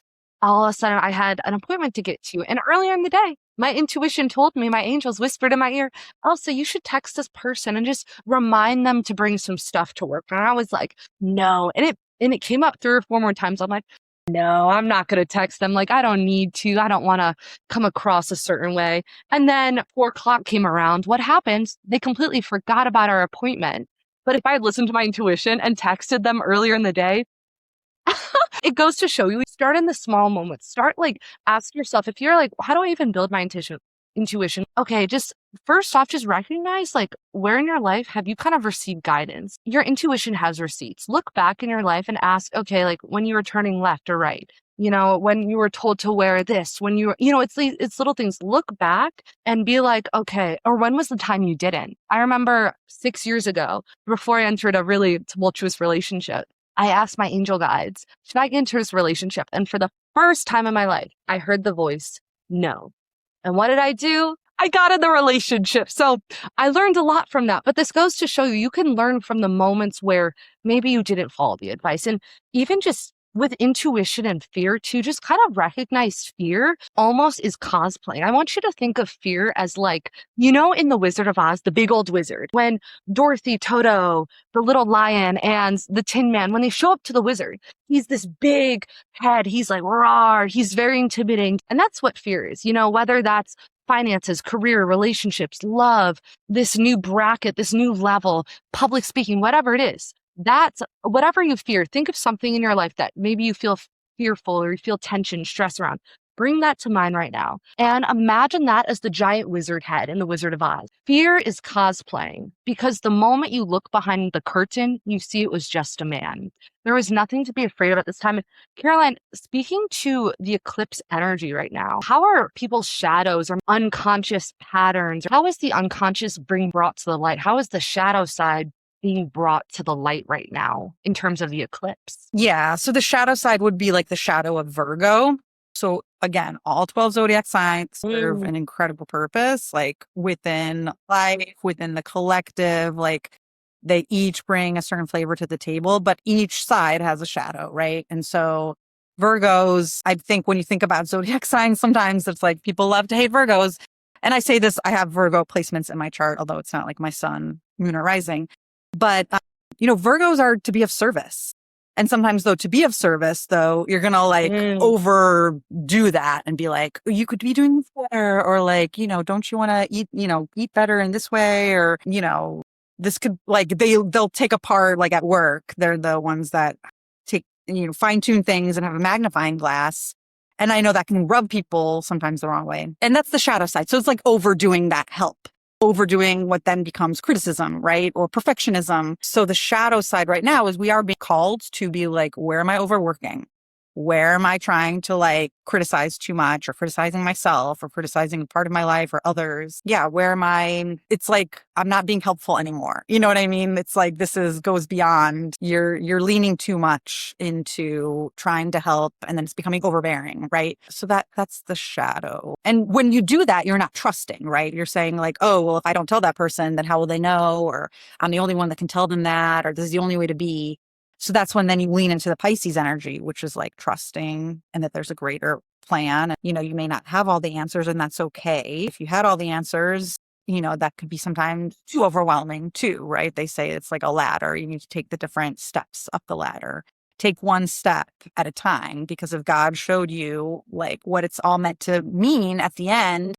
all of a sudden I had an appointment to get to. And earlier in the day, my intuition told me, my angels whispered in my ear, Elsa, you should text this person and just remind them to bring some stuff to work. And I was like, no. And it came up 3 or 4 more times. I'm like, no, I'm not going to text them. Like, I don't need to. I don't want to come across a certain way. And then 4 o'clock came around. What happens? They completely forgot about our appointment. But if I had listened to my intuition and texted them earlier in the day, it goes to show you, start in the small moments. Start like, ask yourself, if you're like, how do I even build my intuition? Okay, just first off, just recognize like where in your life have you kind of received guidance? Your intuition has receipts. Look back in your life and ask, okay, like when you were turning left or right, when you were told to wear this, when you were, it's little things. Look back and be like, okay, or when was the time you didn't? I remember 6 years ago, before I entered a really tumultuous relationship, I asked my angel guides, should I enter this relationship? And for the first time in my life, I heard the voice, no. And what did I do? I got in the relationship. So I learned a lot from that. But this goes to show you can learn from the moments where maybe you didn't follow the advice. And even just with intuition and fear too, just kind of recognize fear almost is cosplaying. I want you to think of fear as like, in the Wizard of Oz, the big old wizard, when Dorothy, Toto, the little lion, and the Tin Man, when they show up to the wizard, he's this big head. He's like, roar. He's very intimidating. And that's what fear is, whether that's finances, career, relationships, love, this new bracket, this new level, public speaking, whatever it is. That's whatever you fear. Think of something in your life that maybe you feel fearful or you feel tension, stress around. Bring that to mind right now. And imagine that as the giant wizard head in the Wizard of Oz. Fear is cosplaying because the moment you look behind the curtain, you see it was just a man. There was nothing to be afraid of at this time. Caroline, speaking to the eclipse energy right now, how are people's shadows or unconscious patterns? How is the unconscious being brought to the light? How is the shadow side being brought to the light right now in terms of the eclipse? Yeah. So the shadow side would be like the shadow of Virgo. So again, all 12 zodiac signs serve an incredible purpose, like within life, within the collective, like they each bring a certain flavor to the table, but each side has a shadow, right? And so Virgos, I think when you think about zodiac signs, sometimes it's like people love to hate Virgos. And I say this, I have Virgo placements in my chart, although it's not like my sun, moon, or rising. But, Virgos are to be of service. And sometimes though, to be of service, though, you're going to like overdo that and be like, you could be doing this better. Or like, don't you want to eat better in this way? Or, this could like, they'll take apart like at work. They're the ones that take, fine tune things and have a magnifying glass. And I know that can rub people sometimes the wrong way. And that's the shadow side. So it's like overdoing that help. Overdoing what then becomes criticism, right? Or perfectionism. So the shadow side right now is we are being called to be like, where am I overworking? Where am I trying to like criticize too much or criticizing myself or criticizing part of my life or others? Yeah. Where am I? It's like, I'm not being helpful anymore. You know what I mean? It's like, goes beyond you're leaning too much into trying to help and then it's becoming overbearing. Right. So that's the shadow. And when you do that, you're not trusting, right? You're saying like, oh, well, if I don't tell that person, then how will they know? Or I'm the only one that can tell them that, or this is the only way to be. So that's when then you lean into the Pisces energy, which is like trusting and that there's a greater plan. You may not have all the answers and that's okay. If you had all the answers, that could be sometimes too overwhelming too, right? They say it's like a ladder. You need to take the different steps up the ladder. Take one step at a time, because if God showed you like what it's all meant to mean at the end,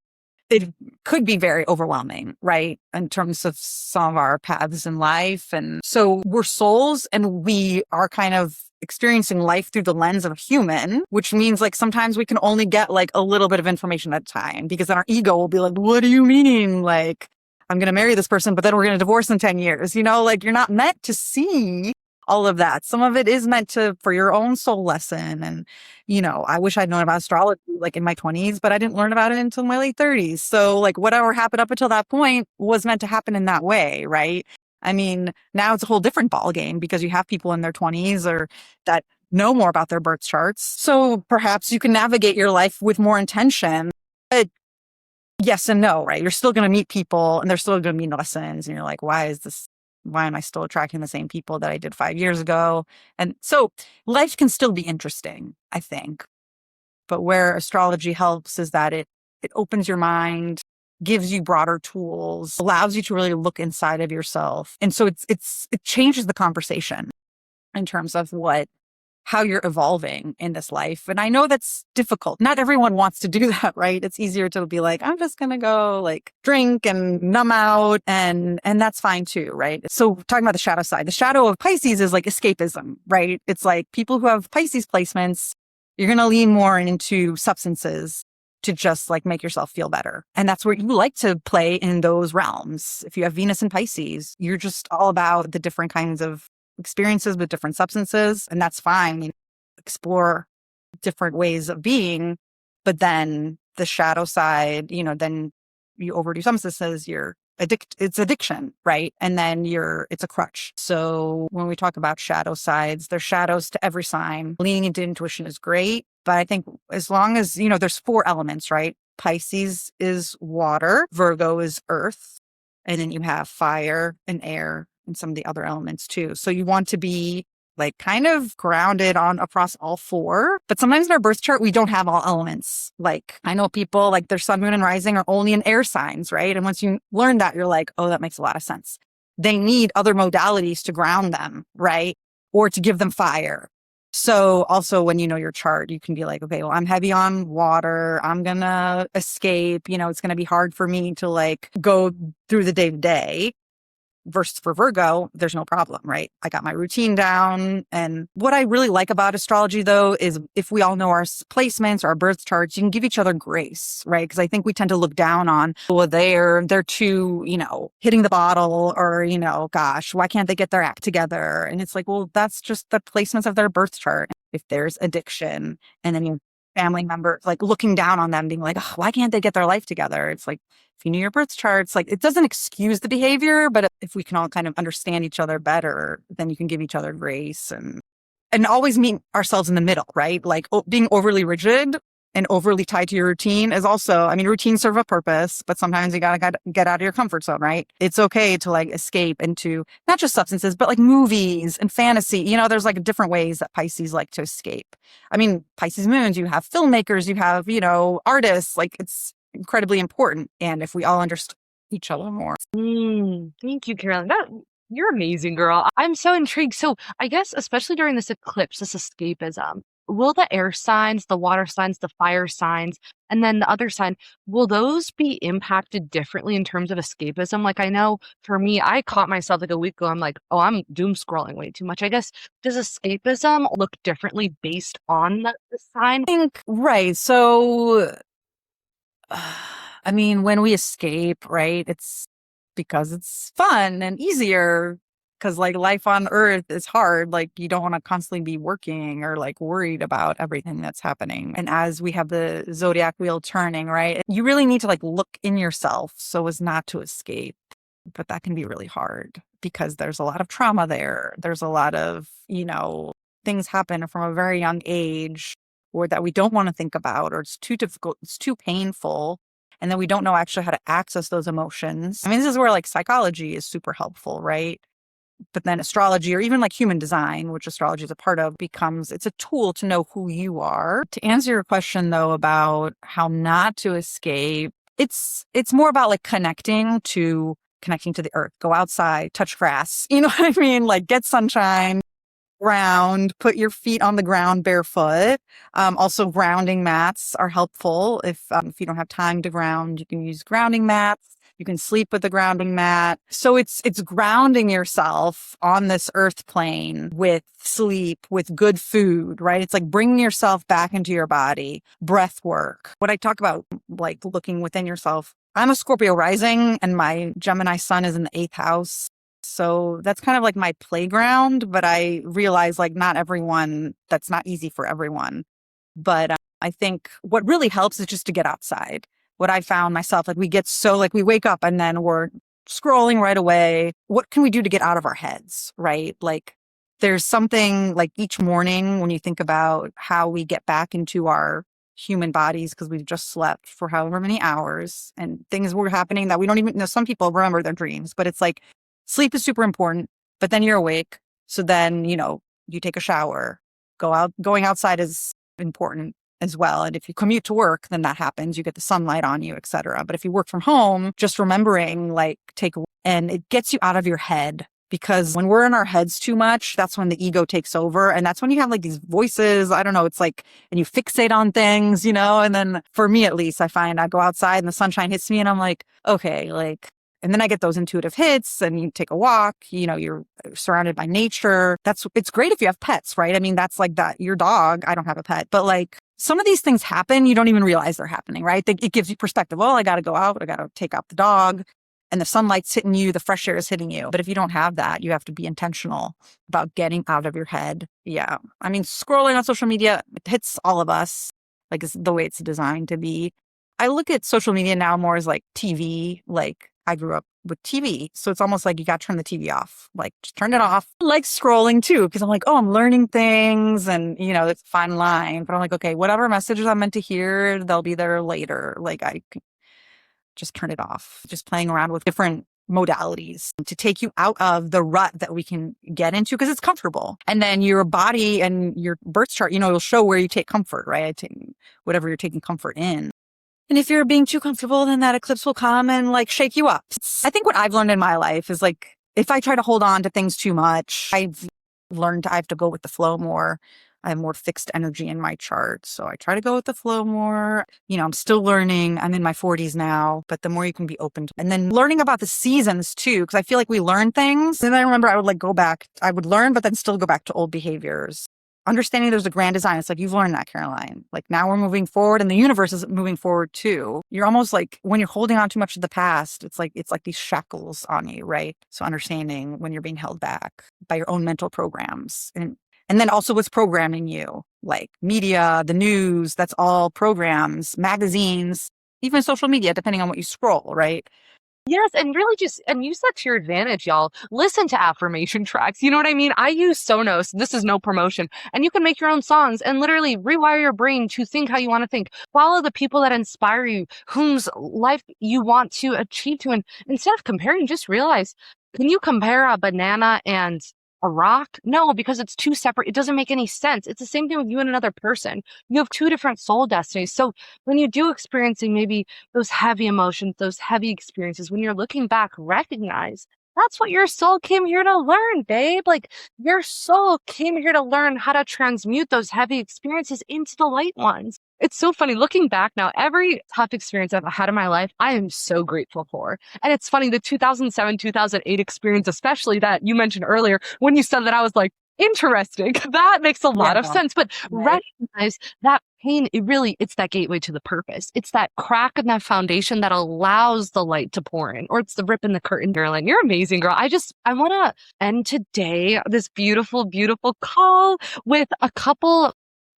it could be very overwhelming, right? In terms of some of our paths in life. And so we're souls and we are kind of experiencing life through the lens of a human, which means like sometimes we can only get like a little bit of information at a time because then our ego will be like, what do you mean? Like, I'm going to marry this person, but then we're going to divorce in 10 years. Like you're not meant to see all of that. Some of it is meant for your own soul lesson. And, I wish I'd known about astrology like in my 20s, but I didn't learn about it until my late 30s. So like whatever happened up until that point was meant to happen in that way. Right. I mean, now it's a whole different ballgame because you have people in their 20s or that know more about their birth charts. So perhaps you can navigate your life with more intention. But yes and no, right? You're still going to meet people and there's still going to be lessons. And you're like, why am I still attracting the same people that I did 5 years ago? And so life can still be interesting, I think. But where astrology helps is that it opens your mind, gives you broader tools, allows you to really look inside of yourself. And so it changes the conversation in terms of how you're evolving in this life. And I know that's difficult. Not everyone wants to do that, right? It's easier to be like, I'm just going to go like drink and numb out and that's fine too, right? So talking about the shadow side, the shadow of Pisces is like escapism, right? It's like people who have Pisces placements, you're going to lean more into substances to just like make yourself feel better. And that's where you like to play in those realms. If you have Venus and Pisces, you're just all about the different kinds of experiences with different substances, and that's fine. Explore different ways of being, but then the shadow side, then you overdo substances, it's addiction, right? And then it's a crutch. So when we talk about shadow sides, there's shadows to every sign. Leaning into intuition is great, but I think as long as, there's 4 elements, right? Pisces is water, Virgo is earth, and then you have fire and air and some of the other elements too. So you want to be like kind of grounded across all 4. But sometimes in our birth chart, we don't have all elements. Like I know people like their sun, moon, and rising are only in air signs, right? And once you learn that, you're like, oh, that makes a lot of sense. They need other modalities to ground them, right? Or to give them fire. So also when you know your chart, you can be like, okay, well, I'm heavy on water. I'm going to escape. It's going to be hard for me to like go through the day to day. Versus for Virgo, there's no problem, right? I got my routine down. And what I really like about astrology, though, is if we all know our placements, our birth charts, you can give each other grace, right? Because I think we tend to look down on, well, they're too, hitting the bottle or, gosh, why can't they get their act together? And it's like, well, that's just the placements of their birth chart. If there's addiction and then your family members like looking down on them, being like, oh, why can't they get their life together? It's like, if you knew your birth charts, like it doesn't excuse the behavior, but if we can all kind of understand each other better, then you can give each other grace and always meet ourselves in the middle, right? Like being overly rigid and overly tied to your routine is also, routines serve a purpose, but sometimes you gotta get out of your comfort zone, right? It's okay to like escape into not just substances, but like movies and fantasy. There's like different ways that Pisces like to escape. Pisces moons, you have filmmakers, you have, artists, like it's incredibly important. And if we all understood each other more. Thank you, Carolyn. You're amazing, girl. I'm so intrigued. So I guess, especially during this eclipse, this escapism, will the air signs, the water signs, the fire signs, and then the other sign, will those be impacted differently in terms of escapism? Like I know for me, I caught myself like a week ago, I'm like, oh, I'm doom scrolling way too much. I guess, does escapism look differently based on the sign? Right. So when we escape, right, it's because it's fun and easier because like life on earth is hard. Like you don't want to constantly be working or like worried about everything that's happening. And as we have the zodiac wheel turning, right, you really need to like look in yourself so as not to escape. But that can be really hard because there's a lot of trauma there. There's a lot of, things happen from a very young age or that we don't want to think about, or it's too difficult, it's too painful. And then we don't know actually how to access those emotions. This is where like psychology is super helpful, right? But then astrology or even like human design, which astrology is a part of, it's a tool to know who you are. To answer your question though, about how not to escape, it's more about like connecting to the earth, go outside, touch grass, you know what I mean? Like get sunshine, ground, put your feet on the ground barefoot. Also grounding mats are helpful. If you don't have time to ground, you can use grounding mats. You can sleep with a grounding mat. So it's grounding yourself on this earth plane with sleep, with good food, right? It's like bringing yourself back into your body, breath work. What I talk about, like looking within yourself. I'm a Scorpio rising and my Gemini sun is in the 8th house. So that's kind of like my playground, but I realize like that's not easy for everyone. But I think what really helps is just to get outside. What I found myself, like we wake up and then we're scrolling right away. What can we do to get out of our heads, right? Like there's something like each morning when you think about how we get back into our human bodies because we've just slept for however many hours and things were happening that we don't even know. Some people remember their dreams, but it's like sleep is super important, but then you're awake. So then, you take a shower, going outside is important as well. And if you commute to work, then that happens. You get the sunlight on you, etc. But if you work from home, just remembering and it gets you out of your head. Because when we're in our heads too much, that's when the ego takes over. And that's when you have like these voices. I don't know. It's like, and you fixate on things, and then for me, at least I find I go outside and the sunshine hits me and I'm like, okay, and then I get those intuitive hits and you take a walk, you're surrounded by nature. It's great if you have pets, right? I mean, that's like that, your dog, I don't have a pet, but like some of these things happen, you don't even realize they're happening, right? It gives you perspective. Well, I got to go out. I got to take out the dog. And the sunlight's hitting you, the fresh air is hitting you. But if you don't have that, you have to be intentional about getting out of your head. Yeah. I mean, scrolling on social media, it hits all of us, like it's the way it's designed to be. I look at social media now more as like TV. Like I grew up with TV. So it's almost like you got to turn the TV off, like just turn it off. I like scrolling too, because I'm like, oh, I'm learning things and, it's a fine line. But I'm like, okay, whatever messages I'm meant to hear, they'll be there later. Like I just turn it off, just playing around with different modalities to take you out of the rut that we can get into because it's comfortable. And then your body and your birth chart, it'll show where you take comfort, right? Whatever you're taking comfort in. And if you're being too comfortable, then that eclipse will come and like shake you up. I think what I've learned in my life is like, if I try to hold on to things too much, I've learned I have to go with the flow more. I have more fixed energy in my chart. So I try to go with the flow more. I'm still learning. I'm in my 40s now, but the more you can be open to, and then learning about the seasons too, because I feel like we learn things. And I remember I would like go back, I would learn, but then still go back to old behaviors. Understanding there's a grand design. It's like, you've learned that, Caroline. Like now we're moving forward and the universe is moving forward too. You're almost like when you're holding on too much of the past, it's like these shackles on you, right? So understanding when you're being held back by your own mental programs and then also what's programming you, like media, the news, that's all programs, magazines, even social media, depending on what you scroll, right? Yes, and really and use that to your advantage, y'all. Listen to affirmation tracks. You know what I mean? I use Sonos. This is no promotion. And you can make your own songs and literally rewire your brain to think how you want to think. Follow the people that inspire you, whose life you want to achieve to. And instead of comparing, just realize, can you compare a banana and a rock? No, because it's two separate. It doesn't make any sense. It's the same thing with you and another person. You have two different soul destinies. So when you do experiencing maybe those heavy emotions, those heavy experiences, when you're looking back, recognize that's what your soul came here to learn, babe. Like your soul came here to learn how to transmute those heavy experiences into the light ones. It's so funny looking back now, every tough experience I've had in my life, I am so grateful for. And it's funny, the 2007, 2008 experience, especially that you mentioned earlier, when you said that, I was like, interesting. That makes a lot of sense. But recognize that pain, it's that gateway to the purpose. It's that crack in that foundation that allows the light to pour in, or it's the rip in the curtain, Caroline. You're amazing, girl. I want to end today, this beautiful, beautiful call with a couple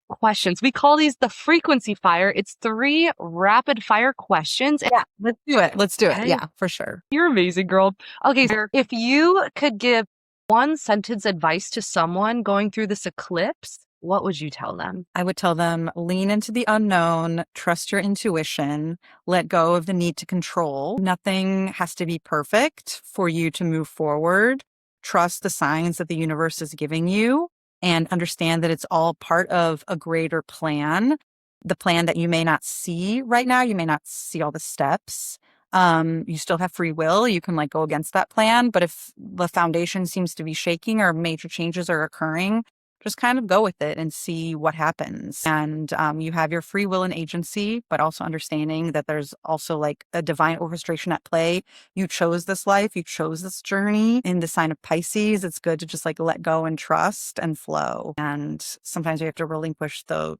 questions. We call these the frequency fire. It's 3 rapid fire questions. Yeah, let's do it. Okay. Yeah, for sure. You're amazing, girl. Okay, so if you could give one sentence advice to someone going through this eclipse, what would you tell them? I would tell them, lean into the unknown, trust your intuition, let go of the need to control. Nothing has to be perfect for you to move forward. Trust the signs that the universe is giving you and understand that it's all part of a greater plan, the plan that you may not see right now. You may not see all the steps, You still have free will. You can like go against that plan. But if the foundation seems to be shaking or major changes are occurring, just kind of go with it and see what happens. And you have your free will and agency, but also understanding that there's also like a divine orchestration at play. You chose this life, you chose this journey. In the sign of Pisces, it's good to just like let go and trust and flow. And sometimes you have to relinquish the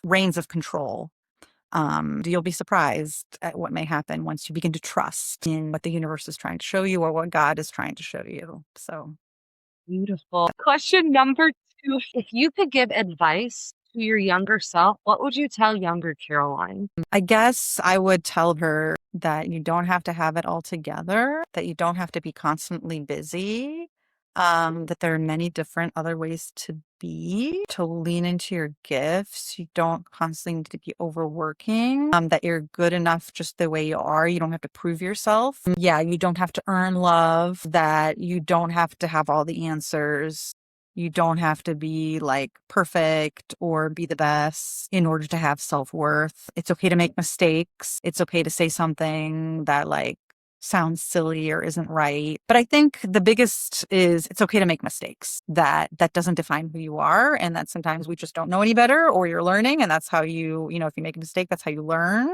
reins of control. You'll be surprised at what may happen once you begin to trust in what the universe is trying to show you or what God is trying to show you. So Beautiful. Question number 2. If you could give advice to your younger self, what would you tell younger Caroline? I guess I would tell her that you don't have to have it all together, that you don't have to be constantly busy, that there are many different other ways to be, to lean into your gifts. You don't constantly need to be overworking, that you're good enough just the way you are. You don't have to prove yourself. Yeah, you don't have to earn love, that you don't have to have all the answers. You don't have to be like perfect or be the best in order to have self-worth. It's okay to make mistakes. It's okay to say something that like sounds silly or isn't right. But I think the biggest is it's okay to make mistakes. That doesn't define who you are. And that sometimes we just don't know any better or you're learning. And that's how if you make a mistake, that's how you learn.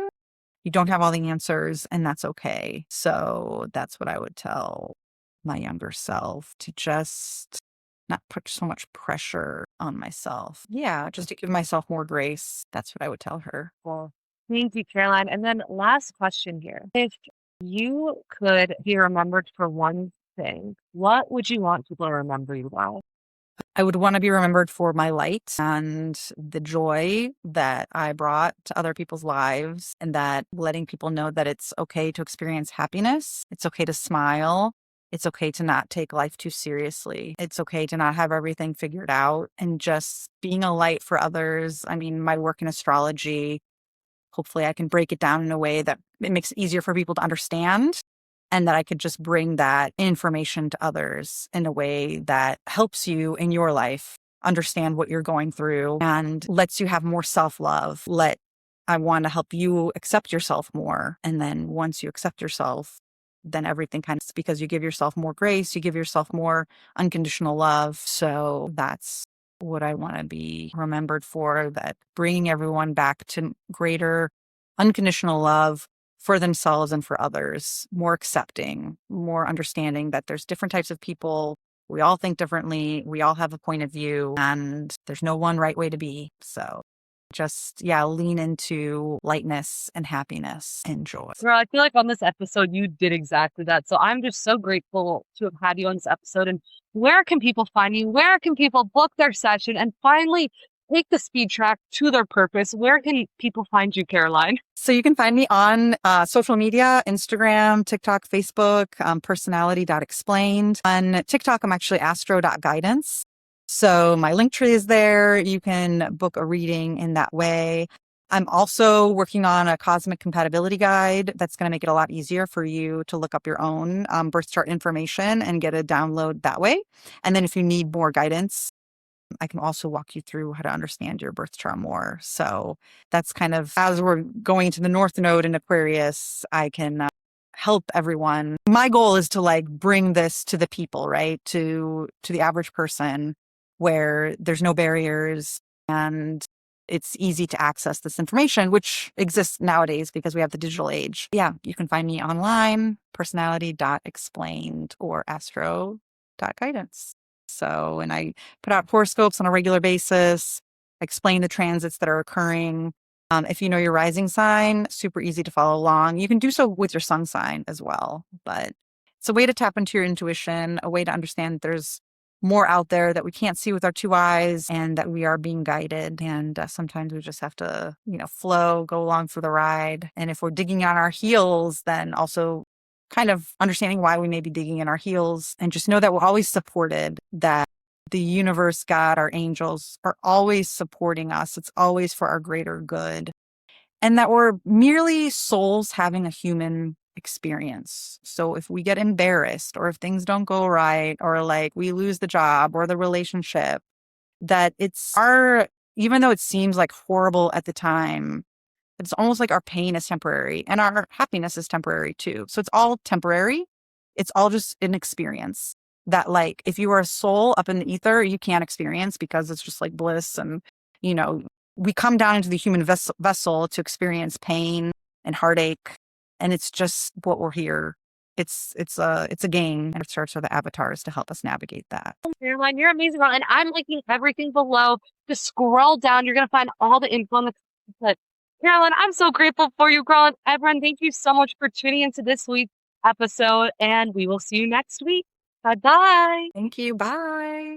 You don't have all the answers and that's okay. So that's what I would tell my younger self, to just not put so much pressure on myself. Yeah, just to give myself more grace. That's what I would tell her. Well, thank you, Caroline. And then last question here. If you could be remembered for one thing, what would you want people to remember you by? I would want to be remembered for my light and the joy that I brought to other people's lives, and that letting people know that it's okay to experience happiness. It's okay to smile. It's okay to not take life too seriously. It's okay to not have everything figured out, and just being a light for others. I mean, my work in astrology, hopefully I can break it down in a way that it makes it easier for people to understand, and that I could just bring that information to others in a way that helps you in your life understand what you're going through and lets you have more self-love. I want to help you accept yourself more. And then once you accept yourself, then everything kind of, because you give yourself more grace, you give yourself more unconditional love. So that's what I want to be remembered for, that bringing everyone back to greater unconditional love for themselves and for others, more accepting, more understanding that there's different types of people. We all think differently. We all have a point of view, and there's no one right way to be. So just, lean into lightness and happiness and joy. Girl, I feel like on this episode, you did exactly that. So I'm just so grateful to have had you on this episode. And where can people find you? Where can people book their session and finally take the speed track to their purpose? Where can people find you, Caroline? So you can find me on social media, Instagram, TikTok, Facebook, personality.explained. On TikTok, I'm actually astro.guidance. So my link tree is there. You can book a reading in that way. I'm also working on a cosmic compatibility guide that's going to make it a lot easier for you to look up your own birth chart information and get a download that way. And then if you need more guidance, I can also walk you through how to understand your birth chart more. So that's kind of, as we're going to the North Node in Aquarius, I can help everyone. My goal is to like bring this to the people, right? To the average person, where there's no barriers and it's easy to access this information, which exists nowadays because we have the digital age. Yeah, you can find me online, personality.explained or astro.guidance. So, and I put out horoscopes on a regular basis, explain the transits that are occurring. If you know your rising sign, super easy to follow along. You can do so with your sun sign as well, but it's a way to tap into your intuition, a way to understand that there's more out there that we can't see with our two eyes, and that we are being guided. And sometimes we just have to, flow, go along for the ride. And if we're digging on our heels, then also kind of understanding why we may be digging in our heels, and just know that we're always supported, that the universe, God, our angels are always supporting us. It's always for our greater good. And that we're merely souls having a human experience. So if we get embarrassed, or if things don't go right, or like we lose the job or the relationship, that even though it seems like horrible at the time, It's almost like our pain is temporary and our happiness is temporary too. So it's all temporary. It's all just an experience that, like, if you are a soul up in the ether, you can't experience because it's just like bliss. And, you know, we come down into the human vessel to experience pain and heartache. And it's just what we're here. It's a game, and it starts with the avatars to help us navigate that. Caroline, you're amazing. And I'm linking everything below. Just scroll down. You're going to find all the info on the but Caroline, I'm so grateful for you, girl. And everyone, thank you so much for tuning into this week's episode. And we will see you next week. Bye-bye. Thank you. Bye.